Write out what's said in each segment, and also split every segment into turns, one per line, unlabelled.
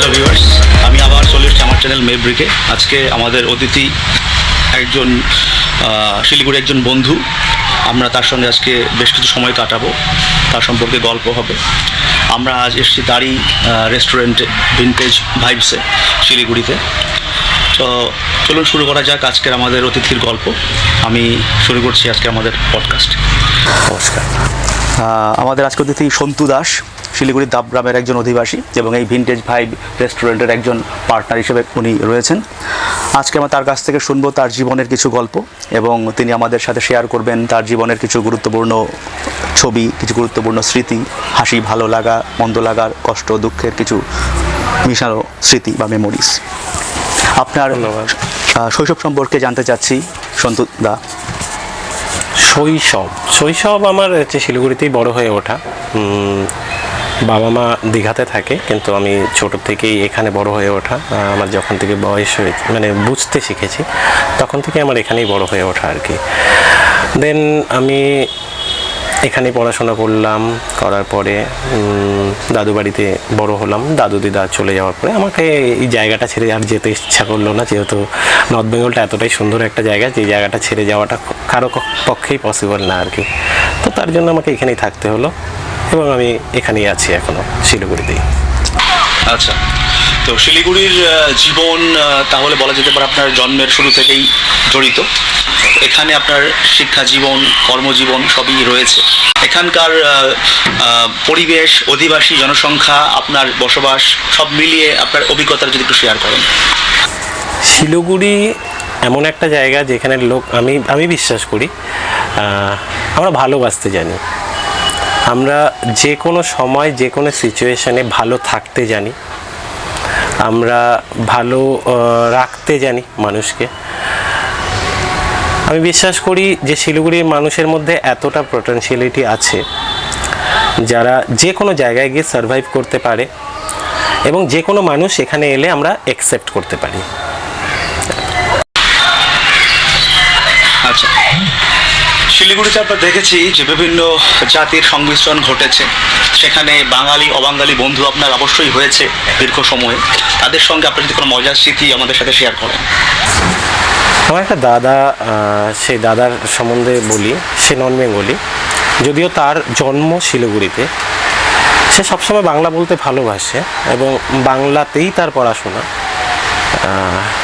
Hello viewers, আমি আবার চলে এসেছি আমার চ্যানেল মেব্রিকে। আজকে আমাদের অতিথি একজন শিলিগুড়ি একজন বন্ধু। আমরা তার সঙ্গে আজকে বেশ কিছু সময় কাটাবো, তার সম্পর্কে গল্প হবে। আমরা আজ এসেছি তারই রেস্টুরেন্টে, ভিনটেজ ভাইবসে, শিলিগুড়িতে। তো চলুন শুরু করা যাক আজকের আমাদের অতিথির গল্প। আমি শুরু করছি আজকে আমাদের পডকাস্ট। নমস্কার। আমাদের আজকে অতিথি সন্তু দাস, শিলিগুড়ির দাবগ্রামের একজন অধিবাসী এবং এই ভিনটেজ ভাইব রেস্টুরেন্টের একজন পার্টনার হিসেবে উনি রয়েছেন। আজকে আমরা তার কাছ থেকে শুনবো তার জীবনের কিছু গল্প, এবং তিনি আমাদের সাথে শেয়ার করবেন তার জীবনের কিছু গুরুত্বপূর্ণ ছবি, কিছু গুরুত্বপূর্ণ স্মৃতি, হাসি, ভালো লাগা, মন্দ লাগার, কষ্ট, দুঃখের কিছু মিশানো স্মৃতি বা মেমোরিজ। আপনার শৈশব সম্পর্কে জানতে চাচ্ছি সন্তু দা।
শৈশব আমার হচ্ছে শিলিগুড়িতেই বড় হয়ে ওঠা। বাবা মা দীঘাতে থাকে, কিন্তু আমি ছোট থেকেই এখানে বড় হয়ে ওঠা। আমার যখন থেকে বয়স হয়েছে, মানে বুঝতে শিখেছি, তখন থেকে আমার এখানেই বড় হয়ে ওঠা আর কি। দেন আমি এখানেই পড়াশোনা করলাম, করার পরে দাদু বাড়িতে বড় হলাম। দাদু দিদা চলে যাওয়ার পরে আমাকে এই জায়গাটা ছেড়ে আর যেতে ইচ্ছা করলো না, যেহেতু নর্থ বেঙ্গলটা এতটাই সুন্দর একটা জায়গা, যে জায়গাটা ছেড়ে যাওয়াটা কারো পক্ষেই পসিবল না আর কি। তো তার জন্য আমাকে এখানেই থাকতে হলো, এবং আমি এখানেই আছি এখনও, শিলিগুড়িতেই।
আচ্ছা, তো শিলিগুড়ির জীবন তাহলে বলা যেতে পারে আপনার জন্মের শুরু থেকেই জড়িত। এখানে আপনার শিক্ষা জীবন, কর্মজীবন সবই রয়েছে। এখানকার পরিবেশ, অধিবাসী জনসংখ্যা, আপনার বসবাস সব মিলিয়ে আপনার অভিজ্ঞতা যদি একটু শেয়ার করেন।
শিলিগুড়ি এমন একটা জায়গা যেখানে লোক, আমি বিশ্বাস করি, আমরা ভালোবাসতে জানি। আমরা যে কোনো সময়, যে কোনো সিচুয়েশানে ভালো থাকতে জানি, আমরা ভালো রাখতে জানি মানুষকে। আমি বিশ্বাস করি যে শিলিগুড়ির মানুষের মধ্যে এতটা পোটেনশিয়ালিটি আছে, যারা যে কোনো জায়গায় গিয়ে সারভাইভ করতে পারে, এবং যে কোনো মানুষ এখানে এলে আমরা অ্যাকসেপ্ট করতে পারি।
আচ্ছা, শিলিগুড়িতে আমরা দেখেছি যে বিভিন্ন জাতির সংমিশ্রণ ঘটেছে। সেখানে বাঙালি অবাঙালি বন্ধু আপনার অবশ্যই হয়েছে দীর্ঘ সময়ে। তাদের সঙ্গে আপনি যদি কোনো মজার স্মৃতি আমাদের সাথে শেয়ার করেন।
আমার একটা দাদা, সেই দাদার সম্বন্ধে বলি। সে নন বেঙ্গলি, যদিও তার জন্ম শিলিগুড়িতে। সে সবসময় বাংলা বলতে ভালোবাসে এবং বাংলাতেই তার পড়াশোনা।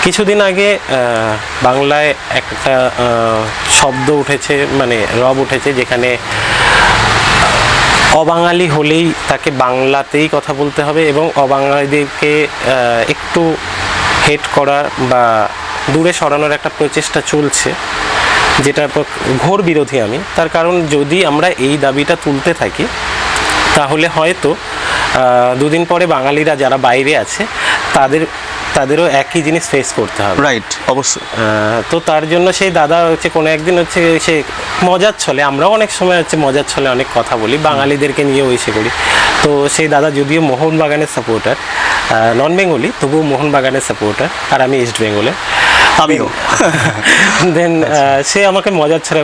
কিছুদিন আগে বাংলায় একটা শব্দ উঠেছে, মানে রব উঠেছে, যেখানে অবাঙালি হলেই তাকে বাংলাতেই কথা বলতে হবে, এবং অবাঙালিদেরকে একটু হেট করা বা দূরে সরানোর একটা প্রচেষ্টা চলছে, যেটা ঘোর বিরোধী আমি। তার কারণ, যদি আমরা এই দাবিটা তুলতে থাকি, তাহলে হয়তো দুদিন পরে বাঙালিরা যারা বাইরে আছে তাদেরও একই জিনিস ফেস করতে হবে।
রাইট, অবশ্যই।
তো তার জন্য সেই দাদা হচ্ছে কোনো একদিন হচ্ছে সে মজার ছলে, আমরাও অনেক সময় হচ্ছে মজার ছলে অনেক কথা বলি, বাঙালিদেরকে নিয়েও এসে করি। তো সেই দাদা যদিও মোহনবাগানের সাপোর্টার, নন বেঙ্গলি, তবুও মোহনবাগানের সাপোর্টার, আর আমি ইস্ট বেঙ্গলের।
আমিও।
দেন সে আমাকে মজার ছলে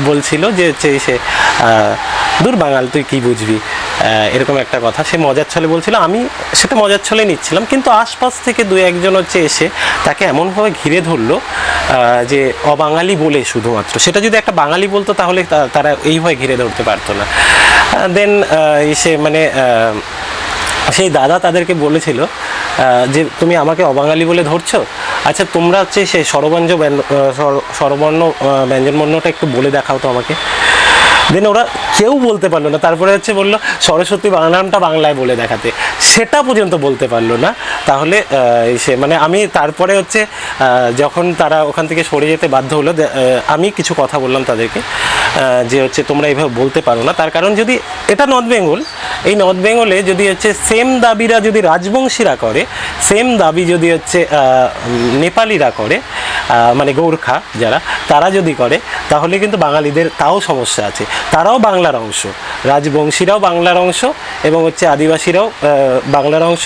বলছিল যে হচ্ছে সে দূর বাঙাল, তুই কি বুঝবি, এরকম একটা কথা সে মজার ছলে বলছিল। আমি সেটা মজার ছলে নিচ্ছিলাম, কিন্তু আশপাশ থেকে দু একজন হচ্ছে এসে তাকে এমনভাবে ঘিরে ধরলো যে অবাঙালি বলে শুধুমাত্র। সেটা যদি একটা বাঙালি বলতো তাহলে তারা এইভাবে ঘিরে ধরতে পারতো না। দেন সে মানে সেই দাদা তাদেরকে বলেছিল যে তুমি আমাকে অবাঙালি বলে ধরছো, আচ্ছা তোমরা হচ্ছে সেই স্বরবর্ণ ব্যঞ্জনবর্ণটা একটু বলে দেখাও তো আমাকে। দেন ওরা কেউ বলতে পারলো না। তারপরে হচ্ছে বললো সরস্বতী বানানটা বাংলায় বলে দেখাতে, সেটা পর্যন্ত বলতে পারলো না। তাহলে সে মানে আমি তারপরে হচ্ছে যখন তারা ওখান থেকে সরে যেতে বাধ্য হলো, আমি কিছু কথা বললাম তাদেরকে যে হচ্ছে তোমরা এইভাবে বলতে পারো না। তার কারণ, যদি এটা নর্থ বেঙ্গল, এই নর্থ বেঙ্গলে যদি হচ্ছে সেম দাবিরা যদি রাজবংশীরা করে, সেম দাবি যদি হচ্ছে নেপালিরা করে, মানে গোর্খা যারা, তারা যদি করে, তাহলে কিন্তু বাঙালিদের তাও সমস্যা আছে। তারাও বাংলার অংশ, রাজবংশীরাও বাংলার অংশ, এবং হচ্ছে আদিবাসীরাও বাংলার অংশ,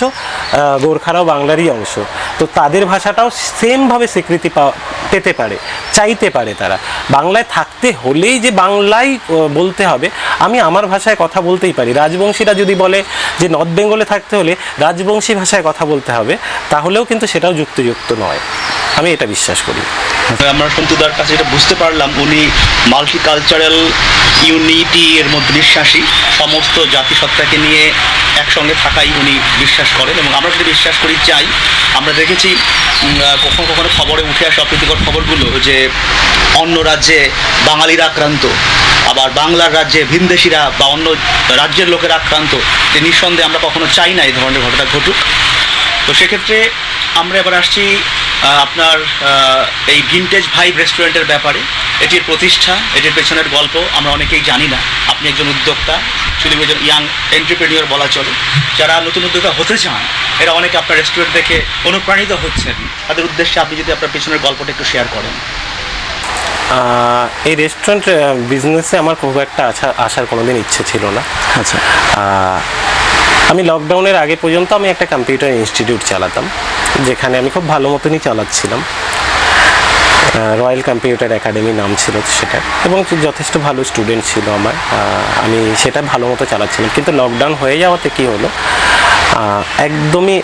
গোর্খারাও বাংলারই অংশ। তো তাদের ভাষাটাও সেমভাবে স্বীকৃতি পেতে পারে, চাইতে পারে। তারা বাংলায় থাকতে হলেই যে বাংলায় বলতে হবে, আমি আমার ভাষায় কথা বলতেই পারি। রাজবংশীরা উল্টা যদি বলে যে নর্থ বেঙ্গলে থাকতে হলে রাজবংশী ভাষায় কথা বলতে হবে, তাহলেও কিন্তু সেটাও যুক্তিযুক্ত নয়। আমি এটা বিশ্বাস করি।
আমরা সন্তুদার কাছে এটা বুঝতে পারলাম, উনি মাল্টিকালচারাল ইউনিটি এর মধ্যে বিশ্বাসী, সমস্ত জাতিসত্তাকে নিয়ে একসঙ্গে থাকাই উনি বিশ্বাস করেন, এবং আমরা যদি বিশ্বাস করি চাই। আমরা দেখেছি কখনো কখনো খবরে উঠে আসে অপ্রীতিকর খবরগুলো যে অন্য রাজ্যে বাঙালিরা আক্রান্ত, আবার বাংলার রাজ্যে ভিনদেশিরা বা অন্য রাজ্যের লোকেরা আক্রান্ত। যে নিঃসন্দেহে আমরা কখনো চাই না এই ধরনের ঘটনা ঘটুক। তো সেক্ষেত্রে আমরা এবার আসছি আপনার এই ভিনটেজ ভাইব রেস্টুরেন্টের ব্যাপারে। এটির প্রতিষ্ঠা, এটির পেছনের গল্প আমরা অনেকেই জানি না। আপনি একজন উদ্যোক্তা, শুধু একজন ইয়াং এন্টারপ্রেনিয়র বলা চলে। যারা নতুন উদ্যোক্তা হতে চান, এরা অনেকে আপনার রেস্টুরেন্ট দেখে অনুপ্রাণিত হচ্ছেন। তাদের উদ্দেশ্যে আপনি যদি আপনার পেছনের গল্পটা একটু শেয়ার করেন।
এই রেস্টুরেন্ট বিজনেসে আমার খুব একটা আসার কোনোদিন ইচ্ছে ছিল না।
আচ্ছা।
আমি লকডাউনের আগে পর্যন্ত আমি একটা কম্পিউটার ইনস্টিটিউট চালাতাম, যেখানে আমি খুব ভালো মতনই চালাচ্ছিলাম। রয়্যাল কম্পিউটার একাডেমি নাম ছিল সেটা, এবং যথেষ্ট ভালো স্টুডেন্ট ছিল আমার। আমি সেটা ভালো মতো চালাচ্ছিলাম, কিন্তু লকডাউন হয়ে যাওয়াতে কী হলো, একদমই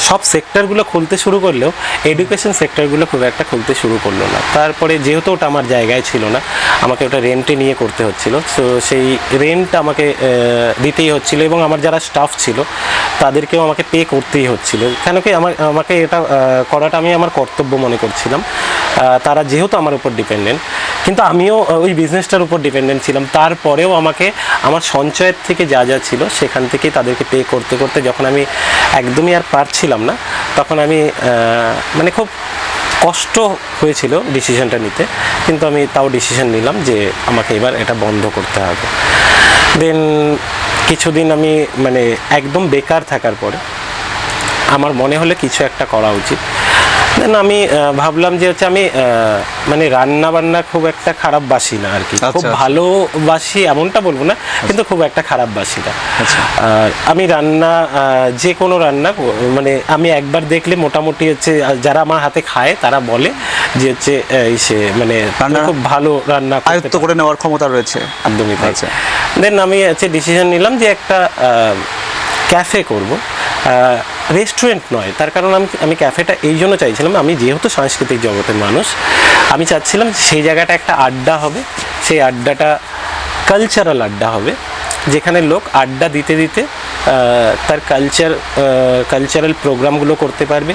সব সেক্টরগুলো খুলতে শুরু করলেও এডুকেশন সেক্টরগুলো খুব একটা খুলতে শুরু করলো না। তারপরে যেহেতু ওটা আমার জায়গায় ছিল না, আমাকে ওটা রেন্টে নিয়ে করতে হচ্ছিল। তো সেই রেন্ট আমাকে দিতেই হচ্ছিল, এবং আমার যারা স্টাফ ছিল তাদেরকেও আমাকে পে করতেই হচ্ছিল। কেন কি আমাকে এটা করাটা আমি আমার কর্তব্য মনে করছিলাম। তারা যেহেতু আমার উপর ডিপেন্ডেন্ট, কিন্তু আমিও ওই বিজনেসটার উপর ডিপেন্ডেন্ট ছিলাম। তারপরেও আমাকে আমার সঞ্চয়ের থেকে যা যা ছিল সেখান থেকে তাদেরকে পে করতে করতে যখন আমি একদমই আর পারছিলাম না, তখন আমি মানে খুব কষ্ট হয়েছিল ডিসিশনটা নিতে, কিন্তু আমি তাও ডিসিশন নিলাম যে আমাকে এবার এটা বন্ধ করতে হবে। দেন কিছুদিন আমি মানে একদম বেকার থাকার পরে আমার মনে হলে কিছু একটা করা উচিত। দেন আমি ভাবলাম যে হচ্ছে আমি মানে রান্না বান্না খুব একটা খারাপ বাসি না আর কি, খুব ভালোবাসি এমনটা বলবো না, কিন্তু খুব একটা খারাপ বাসি না। আমি রান্না যে কোনো রান্না মানে আমি একবার দেখলে মোটামুটি হচ্ছে যারা আমার হাতে খায় তারা বলে যে হচ্ছে সে মানে খুব ভালো রান্না
আয়ত্ত করে নেওয়ার ক্ষমতা রয়েছে।
একদমই তাই। দেন আমি হচ্ছে ডিসিশন নিলাম যে একটা ক্যাফে করব, রেস্টুরেন্ট নয়। তার কারণ আমি ক্যাফেটা এই জন্য চাইছিলাম, আমি যেহেতু সাংস্কৃতিক জগতের মানুষ, আমি চাচ্ছিলাম সেই জায়গাটা একটা আড্ডা হবে, সেই আড্ডাটা কালচারাল আড্ডা হবে, যেখানে লোক আড্ডা দিতে দিতে তার কালচারাল প্রোগ্রামগুলো করতে পারবে,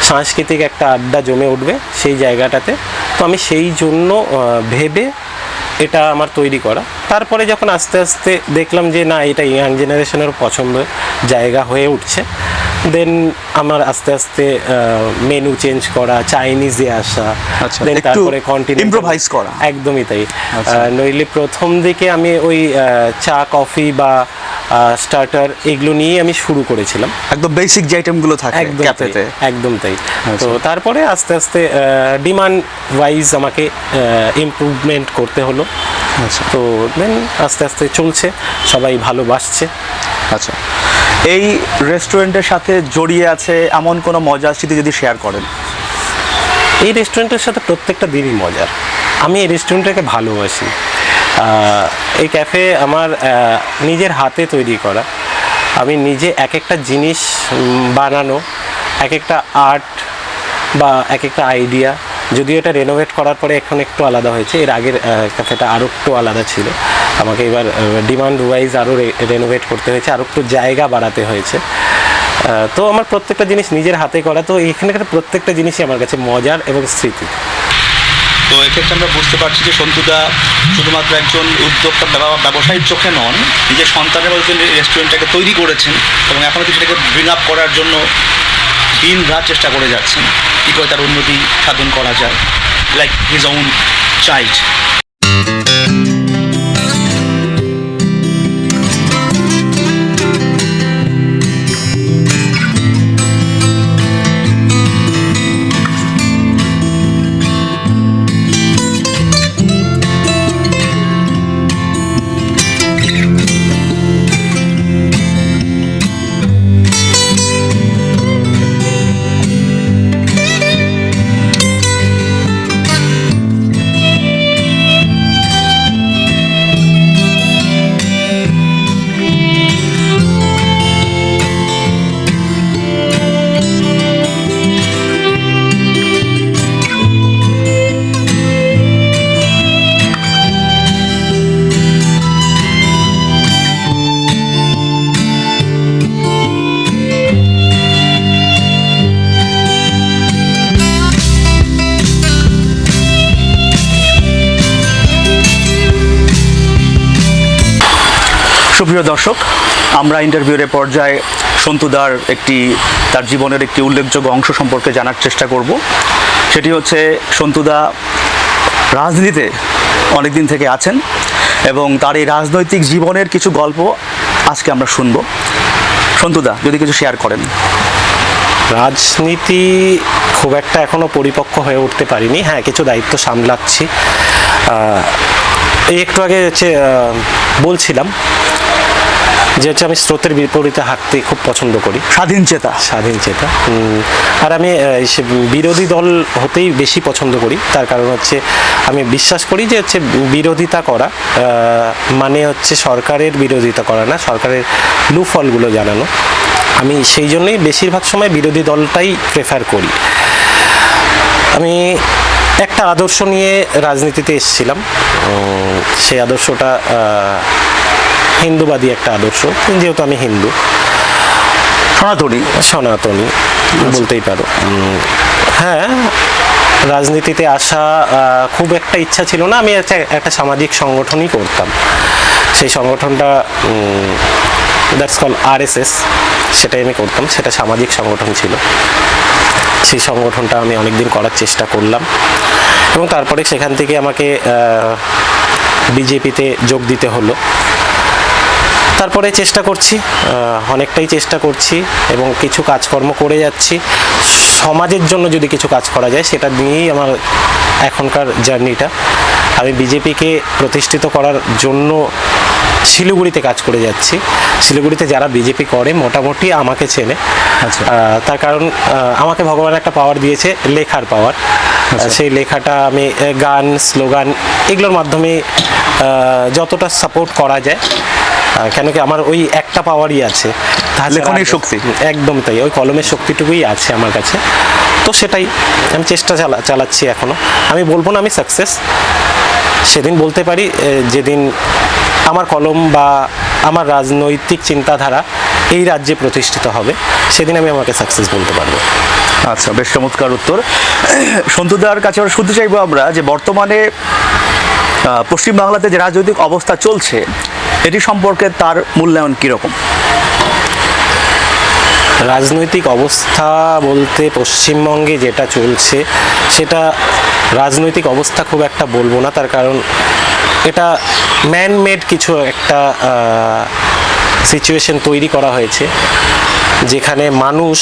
সাংস্কৃতিক একটা আড্ডা জমে উঠবে সেই জায়গাটাতে। তো আমি সেই জন্য ভেবে এটা আমার তৈরি করা। তারপরে যখন আস্তে আস্তে দেখলাম যে না, এটা ইয়াং জেনারেশনের পছন্দ জায়গা হয়ে উঠছে, দেন আমার আস্তে আস্তে মেনু চেঞ্জ করা, চাইনিজে আসা, দেন তারপরে কন্টিনিউ
ইমপ্রোভাইজ করা।
একদমই তাই। নইলে প্রথম দিকে আমি ওই চা কফি বা স্টার্টার এগুলো নিয়ে আমি শুরু করেছিলাম,
একদম বেসিক যে আইটেমগুলো থাকে ক্যাফেতে।
একদম তাই। তো তারপরে আস্তে আস্তে ডিমান্ড ওয়াইজ আমাকে ইমপ্রুভমেন্ট করতে হলো। তো দেন আস্তে আস্তে চলছে, সবাই ভালোবাসছে।
আচ্ছা, এই রেস্টুরেন্টের সাথে জড়িয়ে আছে এমন কোনো মজার স্মৃতি যদি শেয়ার করেন।
এই রেস্টুরেন্টের সাথে প্রত্যেকটা দিনই মজার। আমি এই রেস্টুরেন্টটাকে ভালোবাসি। এই ক্যাফে আমার নিজের হাতে তৈরি করা। আমি নিজে এক একটা জিনিস বানানো, এক একটা আর্ট বা এক একটা আইডিয়া, যদিও এটা রেনোভেট করার পরে এখন একটু আলাদা হয়েছে, এর আগের ক্যাফেটা আরও একটু আলাদা ছিল। আমাকে এবার ডিমান্ড ওয়াইজ আরও রেনোভেট করতে হয়েছে, আরও একটু জায়গা বাড়াতে হয়েছে। তো আমার প্রত্যেকটা জিনিস নিজের হাতে করা, তো এখানকার প্রত্যেকটা জিনিসই আমার কাছে মজার এবং স্মৃতি।
তো এক্ষেত্রে আমরা বুঝতে পারছি যে সন্তুদা শুধুমাত্র একজন উদ্যোক্তা ব্যবসায়ীর চোখে নন, নিজের সন্তানের মধ্যে রেস্টুরেন্টটাকে তৈরি করেছেন, এবং এখনও সেটাকে ব্রিং আপ করার জন্য দিন রাত চেষ্টা করে যাচ্ছেন কী করে তার উন্নতি সাধন করা যায়, লাইক হিজ ওন চাইল্ড।
সুপ্রিয় দর্শক, আমরা ইন্টারভিউয়ের পর্যায়ে সন্তুদার তার জীবনের একটি উল্লেখযোগ্য অংশ সম্পর্কে জানার চেষ্টা করব। সেটি হচ্ছে সন্তুদা রাজনীতিতে অনেক দিন থেকে আছেন এবং তার এই রাজনৈতিক জীবনের কিছু গল্প আজকে আমরা শুনব। সন্তুদা যদি কিছু শেয়ার করেন।
রাজনীতি খুব একটা এখনো পরিপক্ক হয়ে উঠতে পারিনি, হ্যাঁ কিছু দায়িত্ব সামলাচ্ছি। এই একটু আগে বলছিলাম যে আমি স্রোতের বিপরীতে হাঁটতে খুব পছন্দ করি, স্বাধীন চেতা। আর আমি বিরোধী দল হতেই বেশি পছন্দ করি। তার কারণ হচ্ছে আমি বিশ্বাস করি যে বিরোধিতা করা মানে হচ্ছে সরকারের বিরোধিতা করা না, সরকারের লুফলগুলো জানানো। আমি সেই জন্যই বেশিরভাগ সময় বিরোধী দলটাই প্রেফার করি। আমি একটা আদর্শ নিয়ে রাজনীতিতে এসেছিলাম, সেই আদর্শটা হিন্দুবাদী একটা আদর্শ, যেহেতু আমি হিন্দু, সনাতনী বলতেই পারো। হ্যাঁ, রাজনীতিতে আসা খুব একটা ইচ্ছা ছিল না। আমি একটা সামাজিক সংগঠনই করতাম। সেই সংগঠনটা দ্যাটস কল RSS, সেটাই আমি করতাম। সেটা সামাজিক সংগঠন ছিল। সেই সংগঠনটা আমি অনেকদিন করার চেষ্টা করলাম এবং তারপরে সেখান থেকে আমাকে বিজেপিতে যোগ দিতে হলো। তারপরে চেষ্টা করছি, অনেকটাই চেষ্টা করছি এবং কিছু কাজকর্ম করে যাচ্ছি। সমাজের জন্য যদি কিছু কাজ করা যায় সেটা নিয়েই আমার এখনকার জার্নিটা। আমি বিজেপিকে প্রতিষ্ঠিত করার জন্য শিলিগুড়িতে কাজ করে যাচ্ছি। শিলিগুড়িতে যারা বিজেপি করে মোটামুটি আমাকে চেনে।
আচ্ছা।
তার কারণ আমাকে ভগবান একটা পাওয়ার দিয়েছে, লেখার পাওয়ার। সেই লেখাটা আমি গান, স্লোগান এগুলোর মাধ্যমে যতটা সাপোর্ট করা যায়, কেন কি আমার ওই একটা পাওয়ারই আছে,
লেখনের শক্তি।
একদম তাই, ওই কলমের শক্তিটুকুই আছে আমার কাছে। তো সেটাই আমি চেষ্টা চালাচ্ছি এখনো। আমি বলবো না আমি সাকসেস, সেদিন বলতে পারি যেদিন আমার কলম বা আমার রাজনৈতিক চিন্তাধারা এই রাজ্যে প্রতিষ্ঠিত হবে, সেদিন আমি আমাকে সাকসেস বলতে পারবো।
আচ্ছা, বেশ চমৎকার উত্তর। সন্তুদার কাছে আমরা শুনতে চাইবো আমরা যে বর্তমানে পশ্চিমবাংলাতে যে রাজনৈতিক অবস্থা চলছে এটি সম্পর্কে তার মূল্যায়ন কীরকম?
রাজনৈতিক অবস্থা বলতে পশ্চিমবঙ্গে যেটা চলছে সেটা রাজনৈতিক অবস্থা খুব একটা বলবো না। তার কারণ এটা ম্যানমেড কিছু একটা সিচুয়েশন তৈরি করা হয়েছে যেখানে মানুষ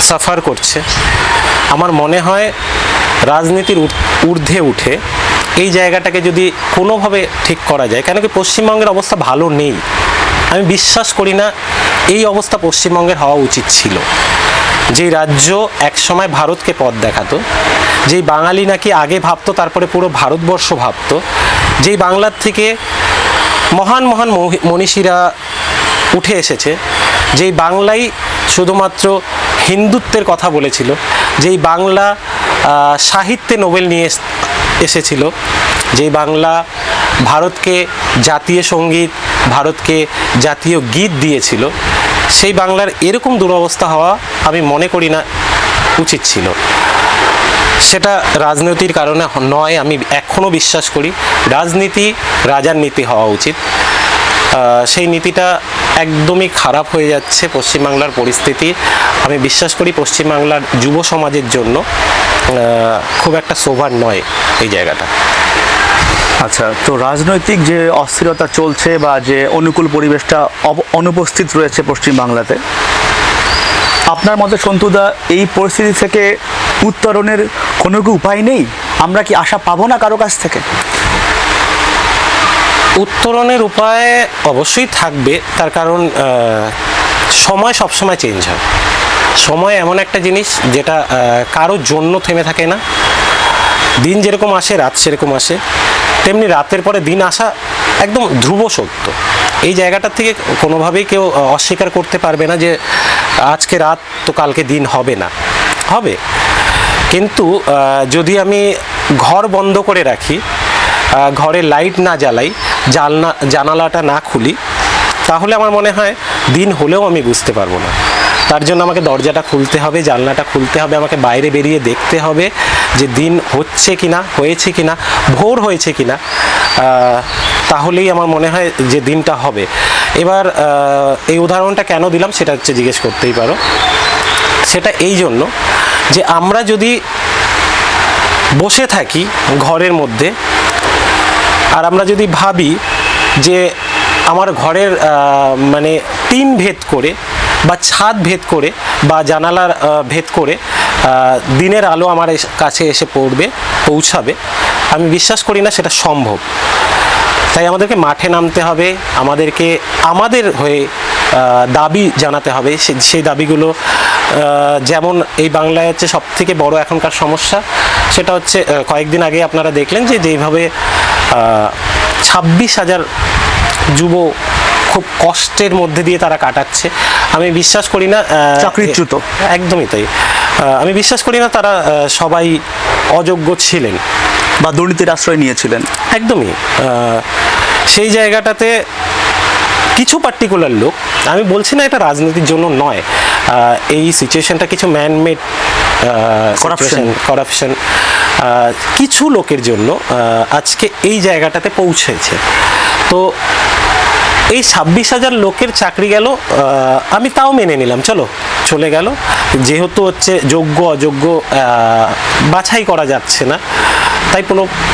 সাফার করছে। আমার মনে হয় রাজনীতির ঊর্ধ্বে উঠে এই জায়গাটাকে যদি কোনোভাবে ঠিক করা যায়, কেন কি পশ্চিমবঙ্গের অবস্থা ভালো নেই। আমি বিশ্বাস করি না এই অবস্থা পশ্চিমবঙ্গের হওয়া উচিত ছিল। যেই রাজ্য একসময় ভারতকে পথ দেখাতো, যেই বাঙালি নাকি আগে ভাবতো তারপরে পুরো ভারতবর্ষ ভাবতো, যেই বাংলার থেকে মহান মহান মনীষীরা উঠে এসেছে, যেই বাংলাই শুধুমাত্র হিন্দুত্বের কথা বলেছিল, যেই বাংলা সাহিত্যে নোবেল নিয়ে এসেছিল, যেই বাংলা ভারতকে জাতীয় সঙ্গীত, ভারতকে জাতীয় গীত দিয়েছিল, সেই বাংলার এরকম দুরবস্থা হওয়া আমি মনে করি না উচিত ছিল। সেটা রাজনীতির কারণে নয়, আমি এখনও বিশ্বাস করি রাজনীতি রাজার নীতি হওয়া উচিত। সেই নীতিটা একদমই খারাপ হয়ে যাচ্ছে পশ্চিমবাংলার পরিস্থিতি। আমি বিশ্বাস করি পশ্চিমবাংলার যুব সমাজের জন্য খুব একটা শোভার নয় এই জায়গাটা।
আচ্ছা, তো রাজনৈতিক যে অস্থিরতা চলছে বা যে অনুকূল পরিবেশটা অনুপস্থিত রয়েছে পশ্চিমবাংলাতে, আপনার মতে সন্তুদা এই পরিস্থিতি থেকে উত্তরণের কোনো কি উপায় নেই? আমরা কি আশা পাবো না কারো কাছ থেকে?
উত্তরণের উপায় অবশ্যই থাকবে, তার কারণ সময় সবসময় চেঞ্জ হয়। সময় এমন একটা জিনিস যেটা কারোর জন্য থেমে থাকে না। দিন যেরকম আসে রাত সেরকম আসে, তেমনি রাতের পরে দিন আসা একদম ধ্রুব সত্য। এই জায়গাটার থেকে কোনোভাবেই কেউ অস্বীকার করতে পারবে না যে আজকে রাত তো কালকে দিন হবে না, হবে। কিন্তু যদি আমি ঘর বন্ধ করে রাখি, ঘরে লাইট না জ্বালাই, জানালাটা না খুলি, তাহলে আমার মনে হয় দিন হলেও আমি বুঝতে পারবো না। তার জন্য আমাকে দরজাটা খুলতে হবে, জানলাটা খুলতে হবে, আমাকে বাইরে বেরিয়ে দেখতে হবে যে দিন হচ্ছে কিনা, হয়েছে কিনা, ভোর হয়েছে কিনা। তাহলেই আমার মনে হয় যে দিনটা হবে। এবার এই উদাহরণটা কেন দিলাম সেটা হচ্ছে জিজ্ঞেস করতেই পারো। সেটা এই জন্য যে আমরা যদি বসে থাকি ঘরের মধ্যে আর আমরা যদি ভাবি যে আমার ঘরের মানে টিন ভেদ করে বা ছাদ ভেদ করে বা জানালার ভেদ করে দিনের আলো আমার কাছে এসে পৌঁছাবে, আমি বিশ্বাস করি না সেটা সম্ভব। তাই আমাদেরকে মাঠে নামতে হবে, আমাদেরকে আমাদের হয়ে দাবি জানাতে হবে। সেই দাবিগুলো যেমন এই বাংলায় হচ্ছে সবথেকে বড় এখনকার সমস্যা, সেটা হচ্ছে কয়েকদিন আগে আপনারা দেখলেন যে যেইভাবে 26,000 যুব খুব কষ্টের মধ্যে দিয়ে তারা কাটাচ্ছে। আমি বিশ্বাস করি না
চাকরিচ্যুত,
একদমই তাই। আমি বিশ্বাস করি না তারা সবাই অযোগ্য ছিলেন
বা দুর্নীতির আশ্রয় নিয়েছিলেন।
একদমই। সেই জায়গাটাতে কিছু পার্টিকুলার লোক, আমি বলছি না এটা রাজনীতির জন্য নয়, এই সিচুয়েশনটা কিছু ম্যানমেড করাপশন কিছু লোকের জন্য আজকে এই জায়গাটাতে পৌঁছেছে। তো এই 26,000 লোকের চাকরি গেল, আমি তাও মেনে নিলাম, চলো চলে গেল, যেহেতু হচ্ছে যোগ্য অযোগ্য বাছাই করা যাচ্ছে না, তাই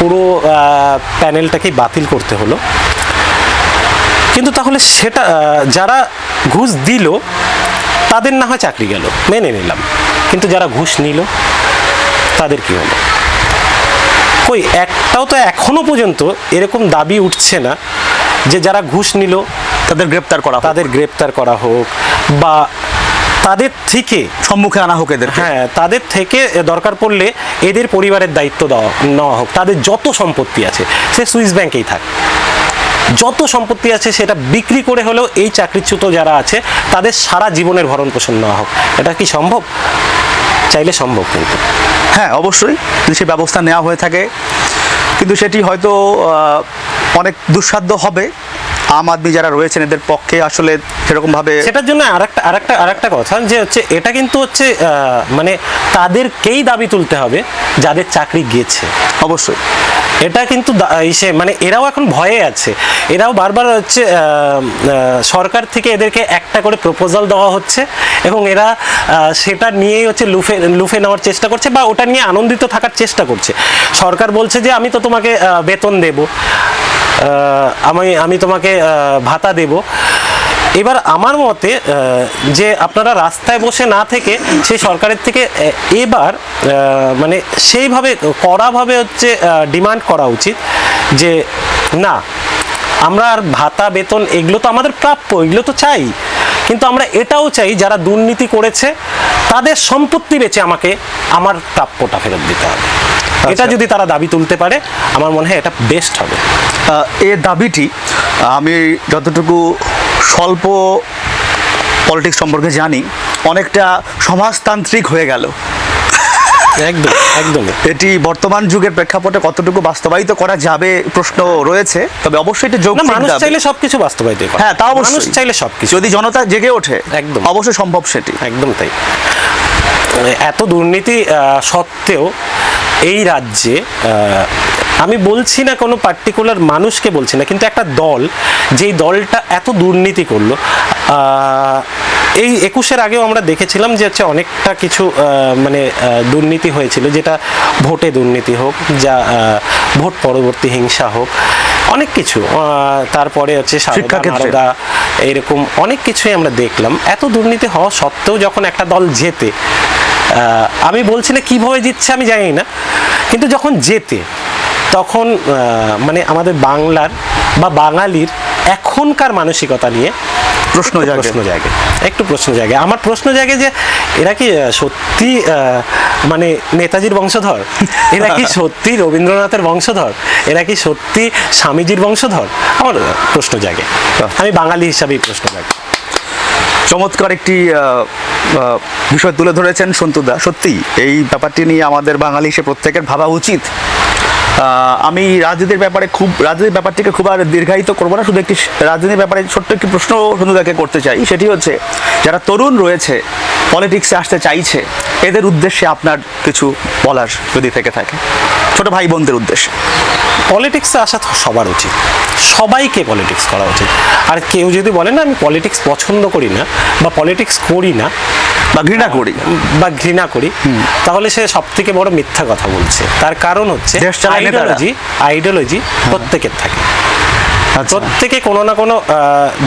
পুরো প্যানেলটাকেই বাতিল করতে হলো। কিন্তু তাহলে সেটা যারা ঘুষ দিল তাদের না হয় চাকরি গেল, মেনে নিলাম, কিন্তু যারা ঘুষ নিল তাদের কি হলো? কই একটাও তো এখনো পর্যন্ত এরকম দাবি উঠছে না যে যারা ঘুষ নিল
তাদের গ্রেপ্তার করা
হোক বা তাদের থেকে
সম্মুখে আনা হোক এদের।
হ্যাঁ, তাদের থেকে দরকার পড়লে এদের পরিবারের দায়িত্ব নেওয়া হোক। তাদের যত সম্পত্তি আছে সে সুইস ব্যাংকেই থাক, যত সম্পত্তি আছে সেটা বিক্রি করে হলেও এই চাকরিচ্যুত যারা আছে তাদের সারা জীবনের ভরণ পোষণ নেওয়া হোক। এটা কি সম্ভব? চাইলে সম্ভব, কিন্তু
হ্যাঁ অবশ্যই যদি সে ব্যবস্থা নেওয়া হয়ে থাকে, কিন্তু সেটি হয়তো অনেক দুঃসাধ্য হবে আম আদমি যারা রয়েছেন এদের পক্ষে আসলে সেরকমভাবে।
সেটার জন্য আরেকটা কথা যে হচ্ছে এটা কিন্তু হচ্ছে মানে তাদেরকেই দাবি তুলতে হবে যাদের চাকরি গেছে।
অবশ্যই
এটা কিন্তু মানে এরাও এখন ভয়ে আছে, এরাও বারবার হচ্ছে সরকার থেকে এদেরকে একটা করে প্রপোজাল দেওয়া হচ্ছে এবং এরা সেটা নিয়েই হচ্ছে লুফে নেওয়ার চেষ্টা করছে বা ওটা নিয়ে আনন্দিত থাকার চেষ্টা করছে। সরকার বলছে যে আমি তো তোমাকে বেতন দেব, আমি তোমাকে ভাতা দেব। এবার আমার মতে যে আপনারা রাস্তায় বসে না থেকে সেই সরকারের থেকে এবার মানে সেইভাবে কড়াভাবে হচ্ছে ডিমান্ড করা উচিত যে না, আমরা আর ভাতা বেতন এগুলো তো আমাদের প্রাপ্য, এগুলো তো চাই, কিন্তু আমরা এটাও চাই যারা দুর্নীতি করেছে তাদের সম্পত্তি বেচে আমাকে আমার প্রাপ্যটা ফেরত দিতে হবে। এটা যদি তারা দাবি তুলতে পারে আমার মনে হয় এটা বেস্ট হবে।
এ দাবিটি আমি যতটুকু স্বল্প পলিটিক্স সম্পর্কে জানি অনেকটা সমাজতান্ত্রিক হয়ে গেল।
একদম
এটি বর্তমান যুগের প্রেক্ষাপটে কতটুকু বাস্তবায়িত করা যাবে প্রশ্ন রয়েছে, তবে অবশ্যই এটা যোগ
মানুষ চাইলে সবকিছু বাস্তবায়িত করা।
হ্যাঁ, তা অবশ্যই,
মানুষ চাইলে সবকিছু,
যদি জনতা জেগে ওঠে
একদম
অবশ্যই সম্ভব সেটি।
একদম তাই। এত দুর্নীতি সত্ত্বেও এই রাজ্যে আমি বলছি না কোনো পার্টিকুলার মানুষকে বলছি না, কিন্তু একটা দল, যেই দলটা এত দুর্নীতি করলো, এই 21-এর আগেও আমরা দেখেছিলাম যে হচ্ছে অনেকটা কিছু মানে দুর্নীতি হয়েছিল, যেটা ভোটে দুর্নীতি হোক, যা ভোট পরবর্তী হিংসা হোক, অনেক কিছু, তারপরে হচ্ছে সারদা, এরকম অনেক কিছুই আমরা দেখলাম। এত দুর্নীতি হওয়া সত্ত্বেও যখন একটা দল জেতে, আমি বলছি না কীভাবে জিতছে আমি জানি না, কিন্তু যখন জেতে তখন মানে আমাদের বাংলার বা বাঙালির এখনকার মানসিকতা নিয়ে প্রশ্ন জাগে। আমার প্রশ্ন জাগে যে এরা কি সত্যি মানে নেতাজির বংশধর? এরা কি সত্যি রবীন্দ্রনাথের বংশধর? এরা কি সত্যি স্বামীজির বংশধর? আমার প্রশ্ন জাগে, আমি বাঙালি হিসাবেই প্রশ্ন জাগে।
চমৎকার একটি বিষয় তুলে ধরেছেন সন্তুদা। সত্যি এই ব্যাপারটি নিয়ে আমাদের বাঙালি হিসেবে প্রত্যেকের ভাবা উচিত। আমি রাজনীতির ব্যাপারটিকে খুব আর দীর্ঘায়িত করবো না, শুধু একটি রাজনীতির ব্যাপারে ছোট্ট একটি প্রশ্ন সন্তুদাকে করতে চাই। সেটি হচ্ছে, যারা তরুণ রয়েছে, পলিটিক্সে আসতে চাইছে, এদের উদ্দেশ্যে আপনার কিছু বলার যদি থেকে থাকে, ছোট ভাই বোনদের উদ্দেশ্যে।
পলিটিক্সে আসা তো সবার উচিত, সবাইকে পলিটিক্স করা উচিত। আর কেউ যদি বলে না আমি পলিটিক্স পছন্দ করি না বা পলিটিক্স করি না
বা ঘৃণা করি,
তাহলে সে সব থেকে বড় মিথ্যা কথা বলছে। তার কারণ হচ্ছে
দেশ চালায় নেতারা।
আইডিওলজি প্রত্যেকের থাকে,
আচ্ছা।
প্রত্যেকে কোনো না কোনো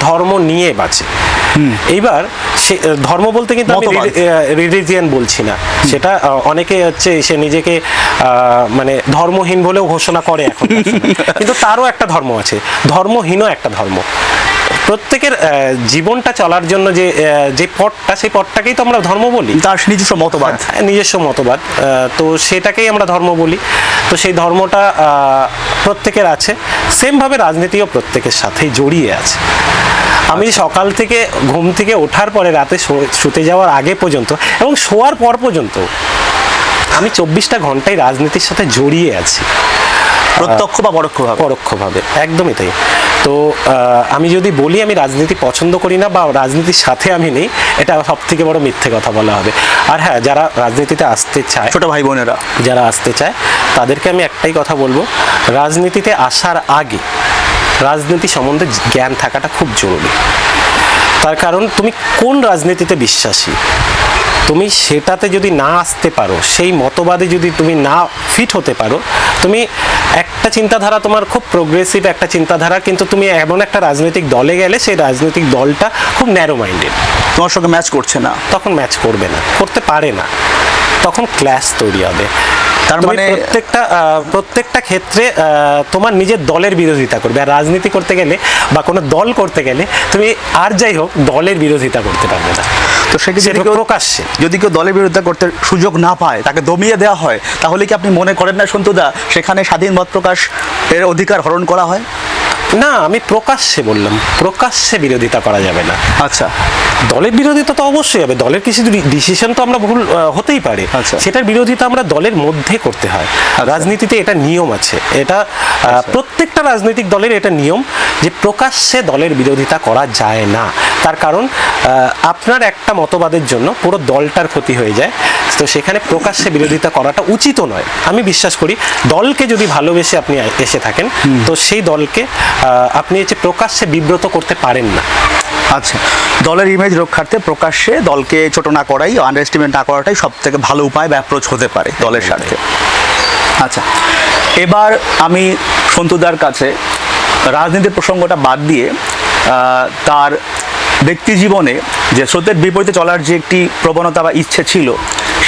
ধর্ম নিয়ে বাঁচে। এইবার সে ধর্ম বলতে কিন্তু আমি
মতবাদ।
রিলিজিয়ান বলছি না, সেটা অনেকে হচ্ছে সে নিজেকে মানে ধর্মহীন বলেও ঘোষণা করে এখন, কিন্তু তারও একটা ধর্ম আছে, ধর্মহীনও একটা ধর্ম। প্রত্যেকের জীবনটা চলার জন্য যে পথটা, সেই পথটাকেই তো আমরা ধর্ম বলি,
তার নিজস্ব মতবাদ।
নিজস্ব মতবাদ, তো সেটাকেই আমরা ধর্ম বলি। তো সেই ধর্মটা প্রত্যেকের আছে, সেমভাবে রাজনীতিও প্রত্যেকের সাথেই জড়িয়ে আছে। আমি সকাল থেকে ঘুম থেকে ওঠার পরে রাতে শুতে যাওয়ার আগে পর্যন্ত এবং শোয়ার পর পর্যন্ত আমি 24টা ঘন্টায় রাজনীতির সাথে জড়িয়ে আছি,
প্রত্যক্ষ বা
পরোক্ষভাবে, একদমই তাই। তো আমি যদি বলি আমি রাজনীতি পছন্দ করি না বা রাজনীতির সাথে আমি নেই, এটা সব থেকে বড় মিথ্যে কথা বলা হবে। আর হ্যাঁ, যারা রাজনীতিতে আসতে চায়,
ছোট ভাই বোনেরা
যারা আসতে চায়, তাদেরকে আমি একটাই কথা বলবো, রাজনীতিতে আসার আগে রাজনীতি সম্বন্ধে জ্ঞান থাকাটা খুব জরুরি। তার কারণ তুমি কোন রাজনীতিতে বিশ্বাসী, তুমি সেটাতে যদি না আসতে পারো, সেই মতবাদে যদি তুমি না ফিট হতে পারো, তুমি একটা চিন্তাধারা তোমার খুব প্রোগ্রেসিভ একটা চিন্তাধারা, কিন্তু তুমি এমন একটা রাজনৈতিক দলে গেলে সেই রাজনৈতিক দলটা খুব ন্যারো মাইন্ডেড,
তোমার সঙ্গে ম্যাচ করছে না,
তখন ম্যাচ করবে না, করতে পারে না, তখন ক্ল্যাশ তৈরি হবে।
তার মানে
প্রত্যেকটা ক্ষেত্রে তোমার নিজের দলের বিরোধিতা করবে। আর রাজনীতি করতে গেলে বা কোনো দল করতে গেলে তুমি আর যাই হোক দলের বিরোধিতা করতে পারবে না।
তো সেক্ষেত্রে
প্রকাশ্যে
যদি কেউ দলের বিরোধিতা করতে সুযোগ না পায়, তাকে দমিয়ে দেওয়া হয়, তাহলে কি আপনি মনে করেন না সন্তুদা সেখানে স্বাধীন মত প্রকাশ এর অধিকার হরণ করা হয়?
না, আমি প্রকাশ্যে বললাম, প্রকাশ্যে বিরোধিতা করা যাবে না।
আচ্ছা,
দলের বিরোধিতা তো অবশ্যই হবে, দলের কিছু ডিসিশন তো আমরা ভুল হতেই পারে,
আচ্ছা।
সেটার বিরোধিতা আমরা দলের মধ্যে করতে হয়। রাজনীতিতে এটা নিয়ম আছে, এটা প্রত্যেকটা রাজনৈতিক দলের এটা নিয়ম যে প্রকাশ্যে দলের বিরোধিতা করা যায় না। তার কারণ আপনার একটা মতবাদের জন্য পুরো দলটার ক্ষতি হয়ে যায়, তো সেখানে প্রকাশ্যে বিরোধিতা করাটা উচিত নয়। আমি বিশ্বাস করি দলকে যদি ভালোবেসে আপনি এসে থাকেন, তো সেই দলকে আপনি হচ্ছে প্রকাশ্যে বিব্রত করতে পারেন না।
আচ্ছা, দলের ইমেজ রক্ষার্থে প্রকাশ্যে দলকে ছোট না করাই, আন্ডারএস্টিমেট না করাটাই সব থেকে ভালো উপায় বা অ্যাপ্রোচ হতে পারে দলের স্বার্থে। আচ্ছা, এবার আমি সন্তুদার কাছে রাজনীতির প্রসঙ্গটা বাদ দিয়ে তার ব্যক্তি জীবনে যে স্রোতের বিপরীতে চলার যে একটি প্রবণতা বা ইচ্ছে ছিল,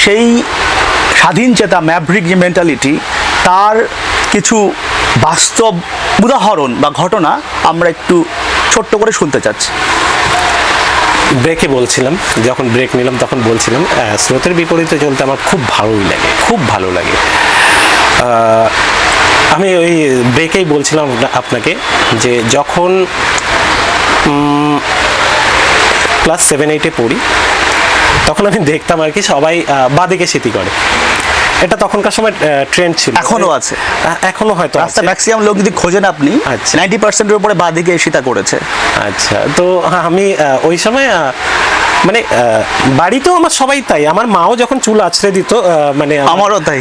সেই স্বাধীন চেতা ম্যাভরিক যে মেন্টালিটি, তার কিছু বাস্তব উদাহরণ বা ঘটনা আমরা একটু ছোট্ট করে শুনতে চাচ্ছি।
ব্রেকে বলছিলাম, যখন ব্রেক নিলাম তখন বলছিলাম স্রোতের বিপরীতে চলতে আমার খুব ভালোই লাগে, খুব ভালো লাগে। আমি ওই ব্রেকেই বলছিলাম আপনাকে যে যখন ক্লাস 7-8-এ পড়ি, তখন আমি দেখতাম আর কি সবাই বাঁদিকে সিটি করে। এটা তখনকার সময় ট্রেন্ড ছিল,
এখনো আছে,
এখনো হয়তো
রাস্তা ম্যাক্সিমাম লোক যদি খোঁজেন আপনি,
আচ্ছা,
90%-এর উপরে বাঁদিকে সীতা করেছে।
আচ্ছা, তো আমি ওই সময় মানে বাড়িতেও আমার সবাই তাই, আমার মাও যখন চুল আছড়ে দিত, মানে
আমারও তাই,